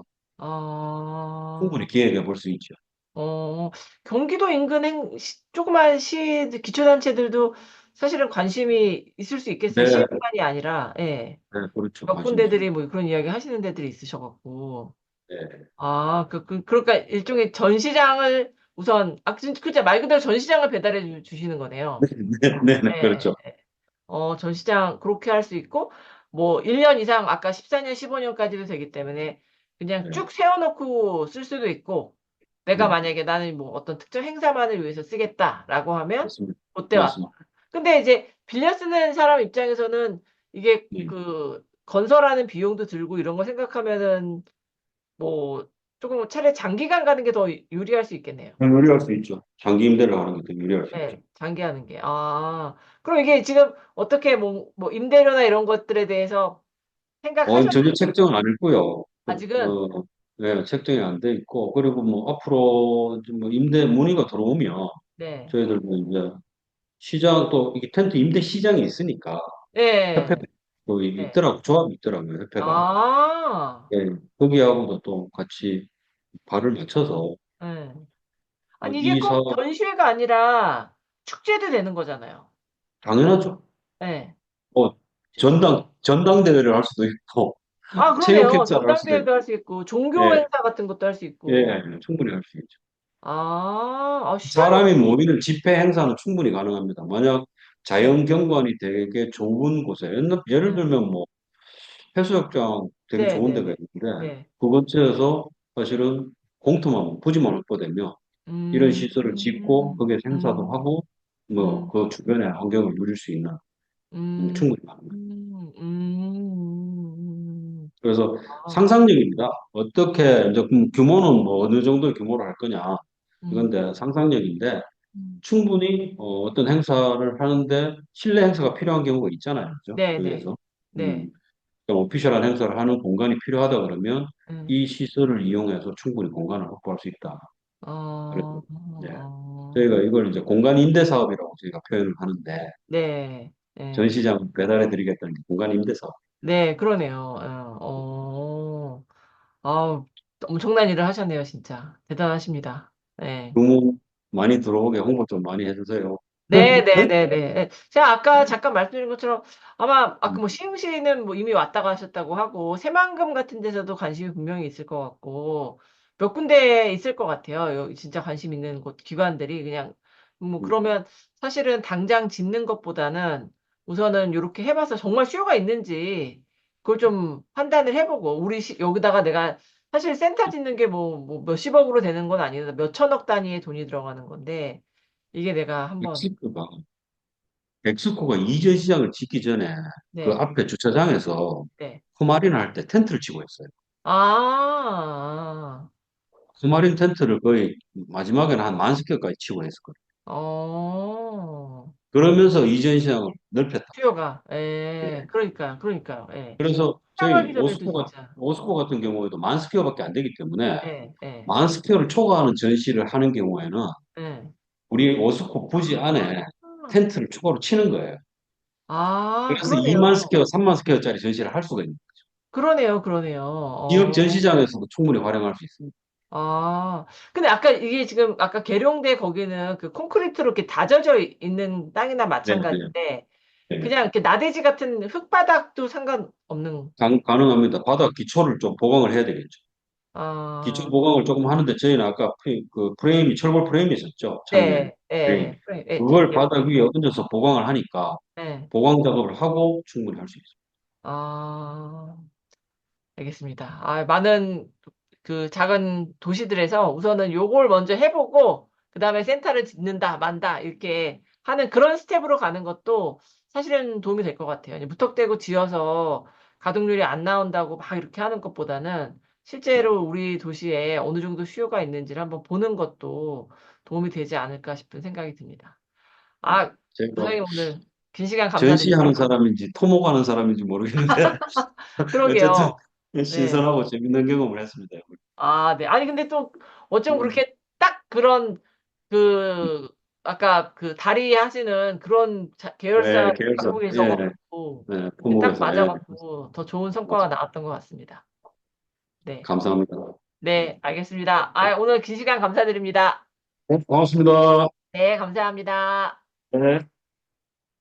Speaker 2: 충분히
Speaker 1: 아,
Speaker 2: 기획해 볼 수 있죠.
Speaker 1: 경기도 인근 조그만 기초단체들도 사실은 관심이 있을 수 있겠어요.
Speaker 2: 네,
Speaker 1: 시민만이 아니라, 예.
Speaker 2: 네, 그렇죠.
Speaker 1: 몇
Speaker 2: 관심 있습니다.
Speaker 1: 군데들이 뭐 그런 이야기 하시는 데들이 있으셔갖고.
Speaker 2: 네,
Speaker 1: 그러니까 일종의 전시장을 우선, 그죠. 말 그대로 전시장을 배달해 주시는 거네요.
Speaker 2: 네, 네, 네,
Speaker 1: 예.
Speaker 2: 그렇죠.
Speaker 1: 전시장 그렇게 할 수 있고, 뭐, 1년 이상, 아까 14년, 15년까지도 되기 때문에 그냥
Speaker 2: 네,
Speaker 1: 쭉 세워놓고 쓸 수도 있고, 내가
Speaker 2: 네,
Speaker 1: 만약에 나는 뭐 어떤 특정 행사만을 위해서 쓰겠다라고 하면,
Speaker 2: 맞습니다.
Speaker 1: 그때 와서.
Speaker 2: 맞습니다.
Speaker 1: 근데 이제 빌려 쓰는 사람 입장에서는 이게
Speaker 2: 네.
Speaker 1: 건설하는 비용도 들고 이런 거 생각하면은 뭐, 조금 차라리 장기간 가는 게 더 유리할 수 있겠네요.
Speaker 2: 유리할 수 있죠. 장기 임대를 하는 것도 유리할 수 있죠.
Speaker 1: 네, 장기하는 게. 그럼 이게 지금 어떻게 뭐 임대료나 이런 것들에 대해서
Speaker 2: 전혀
Speaker 1: 생각하셨나요?
Speaker 2: 책정은 안 했고요.
Speaker 1: 아직은?
Speaker 2: 네, 책정이 안 돼 있고, 그리고 뭐 앞으로 좀뭐 임대 문의가 들어오면
Speaker 1: 네.
Speaker 2: 저희들도 이제 시장 또 이게 텐트 임대 시장이 있으니까 협회가
Speaker 1: 네.
Speaker 2: 또
Speaker 1: 네.
Speaker 2: 있더라고 조합이 있더라고요. 협회가.
Speaker 1: 아,
Speaker 2: 예, 거기하고도 또 같이 발을 맞춰서
Speaker 1: 네. 아니, 이게
Speaker 2: 이
Speaker 1: 꼭
Speaker 2: 사업
Speaker 1: 전시회가 아니라 축제도 되는 거잖아요.
Speaker 2: 당연하죠.
Speaker 1: 네.
Speaker 2: 뭐 전당대회를 할 수도 있고 체육
Speaker 1: 그러네요.
Speaker 2: 행사를 할 수도
Speaker 1: 전당대회도 할
Speaker 2: 있고
Speaker 1: 수 있고, 종교
Speaker 2: 예,
Speaker 1: 행사 같은 것도 할 수
Speaker 2: 예,
Speaker 1: 있고.
Speaker 2: 충분히 할 수 있죠.
Speaker 1: 시장이,
Speaker 2: 사람이 모이는 집회 행사는 충분히 가능합니다. 만약 자연 경관이 되게 좋은 곳에 예를
Speaker 1: 네.
Speaker 2: 들면 뭐 해수욕장 되게
Speaker 1: 네,
Speaker 2: 좋은
Speaker 1: 네,
Speaker 2: 데가
Speaker 1: 네.
Speaker 2: 있는데
Speaker 1: 네.
Speaker 2: 그 근처에서 사실은 공터만 부지만 확보되면 이런
Speaker 1: 음,
Speaker 2: 시설을 짓고
Speaker 1: 음,
Speaker 2: 거기에 행사도
Speaker 1: 음,
Speaker 2: 하고 뭐
Speaker 1: 음,
Speaker 2: 그 주변의 환경을 누릴 수 있는
Speaker 1: 음,
Speaker 2: 충분히 가능합니다. 그래서
Speaker 1: 아,
Speaker 2: 상상력입니다. 어떻게 이제 규모는 뭐 어느 정도의 규모로 할 거냐
Speaker 1: 음,
Speaker 2: 이건데 상상력인데
Speaker 1: 음.
Speaker 2: 충분히 떤 행사를 하는데 실내 행사가 필요한 경우가 있잖아요. 그죠?
Speaker 1: 네, 네,
Speaker 2: 여기에서.
Speaker 1: 네.
Speaker 2: 음, 좀 오피셜한 행사를 하는 공간이 필요하다 그러면
Speaker 1: 음.
Speaker 2: 이 시설을 이용해서 충분히 공간을 확보할 수 있다. 그래서
Speaker 1: 어,
Speaker 2: 네.
Speaker 1: 어,
Speaker 2: 저희가 이걸 이제 공간 임대 사업이라고 저희가 표현을 하는데
Speaker 1: 네, 네,
Speaker 2: 전시장 배달해 드리겠다는 게 공간 임대 사업.
Speaker 1: 네, 그러네요. 엄청난 일을 하셨네요, 진짜. 대단하십니다. 네.
Speaker 2: 규모 많이 들어오게 홍보 좀 많이 해주세요.
Speaker 1: 네, 네, 네, 네. 제가 아까 잠깐 말씀드린 것처럼 아마 아까
Speaker 2: 음,
Speaker 1: 뭐 시흥시는 뭐 이미 왔다가 하셨다고 하고 새만금 같은 데서도 관심이 분명히 있을 것 같고 몇 군데 있을 것 같아요. 진짜 관심 있는 곳 기관들이 그냥 뭐
Speaker 2: 음.
Speaker 1: 그러면 사실은 당장 짓는 것보다는 우선은 이렇게 해봐서 정말 수요가 있는지 그걸 좀 판단을 해보고 여기다가 내가 사실 센터 짓는 게 뭐 몇십억으로 되는 건 아니라 몇천억 단위의 돈이 들어가는 건데 이게 내가 한번
Speaker 2: 엑스코가 엑스코가 이전 시장을 짓기 전에 그
Speaker 1: 네,
Speaker 2: 앞에 주차장에서
Speaker 1: 네.
Speaker 2: 포마린 할 때 텐트를 치고 했어요.
Speaker 1: 아,
Speaker 2: 포마린 텐트를 거의 마지막에는 한 10,000스퀘어까지 치고 했었거든요.
Speaker 1: 어,
Speaker 2: 그러면서 이전 시장을 넓혔다.
Speaker 1: 수요가,
Speaker 2: 예.
Speaker 1: 그러니까요, 예.
Speaker 2: 그래서 저희
Speaker 1: 시작하기 전에도 진짜,
Speaker 2: 오스코 같은 경우에도 10,000스퀘어밖에 안 되기 때문에
Speaker 1: 예, 예,
Speaker 2: 10,000스퀘어를 초과하는 전시를 하는 경우에는
Speaker 1: 예.
Speaker 2: 우리 오스코 부지 안에 텐트를 추가로 치는 거예요. 그래서
Speaker 1: 그러네요.
Speaker 2: 2만 스퀘어, 3만 스퀘어짜리 전시를 할 수가 있는 거예요.
Speaker 1: 그러네요.
Speaker 2: 지역 전시장에서도 충분히 활용할 수 있습니다.
Speaker 1: 아, 근데 아까 이게 지금, 아까 계룡대 거기는 그 콘크리트로 이렇게 다져져 있는 땅이나
Speaker 2: 네, 네,
Speaker 1: 마찬가지인데,
Speaker 2: 네.
Speaker 1: 그냥 이렇게 나대지 같은 흙바닥도 상관없는,
Speaker 2: 가능합니다. 바닥 기초를 좀 보강을 해야 되겠죠. 기초
Speaker 1: 아,
Speaker 2: 보강을 조금 하는데 저희는 아까 그 프레임이 철골 프레임이 있었죠. 창문에
Speaker 1: 네, 예,
Speaker 2: 프레임. 그걸
Speaker 1: 저기요.
Speaker 2: 바닥 위에 얹어서 보강을 하니까
Speaker 1: 네.
Speaker 2: 보강 작업을 하고 충분히 할 수 있습니다.
Speaker 1: 아, 알겠습니다. 많은 그 작은 도시들에서 우선은 요걸 먼저 해보고, 그 다음에 센터를 짓는다, 만다, 이렇게 하는 그런 스텝으로 가는 것도 사실은 도움이 될 것 같아요. 무턱대고 지어서 가동률이 안 나온다고 막 이렇게 하는 것보다는 실제로 우리 도시에 어느 정도 수요가 있는지를 한번 보는 것도 도움이 되지 않을까 싶은 생각이 듭니다. 아,
Speaker 2: 제가
Speaker 1: 부장님 오늘 긴 시간
Speaker 2: 전시하는
Speaker 1: 감사드립니다.
Speaker 2: 사람인지 토목하는 사람인지 모르겠는데 어쨌든
Speaker 1: 그러게요. 네.
Speaker 2: 신선하고 재밌는 경험을 했습니다.
Speaker 1: 아, 네. 아니, 근데 또 어쩜
Speaker 2: 음,
Speaker 1: 그렇게 딱 그런 그, 아까 그 다리 하시는 그런 계열사
Speaker 2: 네, 계열사,
Speaker 1: 갖고
Speaker 2: 예,
Speaker 1: 계셔가지고
Speaker 2: 네,
Speaker 1: 이렇게 딱
Speaker 2: 토목에서, 예,
Speaker 1: 맞아갖고 더 좋은 성과가
Speaker 2: 맞아요.
Speaker 1: 나왔던 것 같습니다. 네.
Speaker 2: 감사합니다.
Speaker 1: 네, 알겠습니다. 아, 오늘 긴 시간 감사드립니다.
Speaker 2: 네, 고맙습니다.
Speaker 1: 네, 감사합니다.
Speaker 2: 네.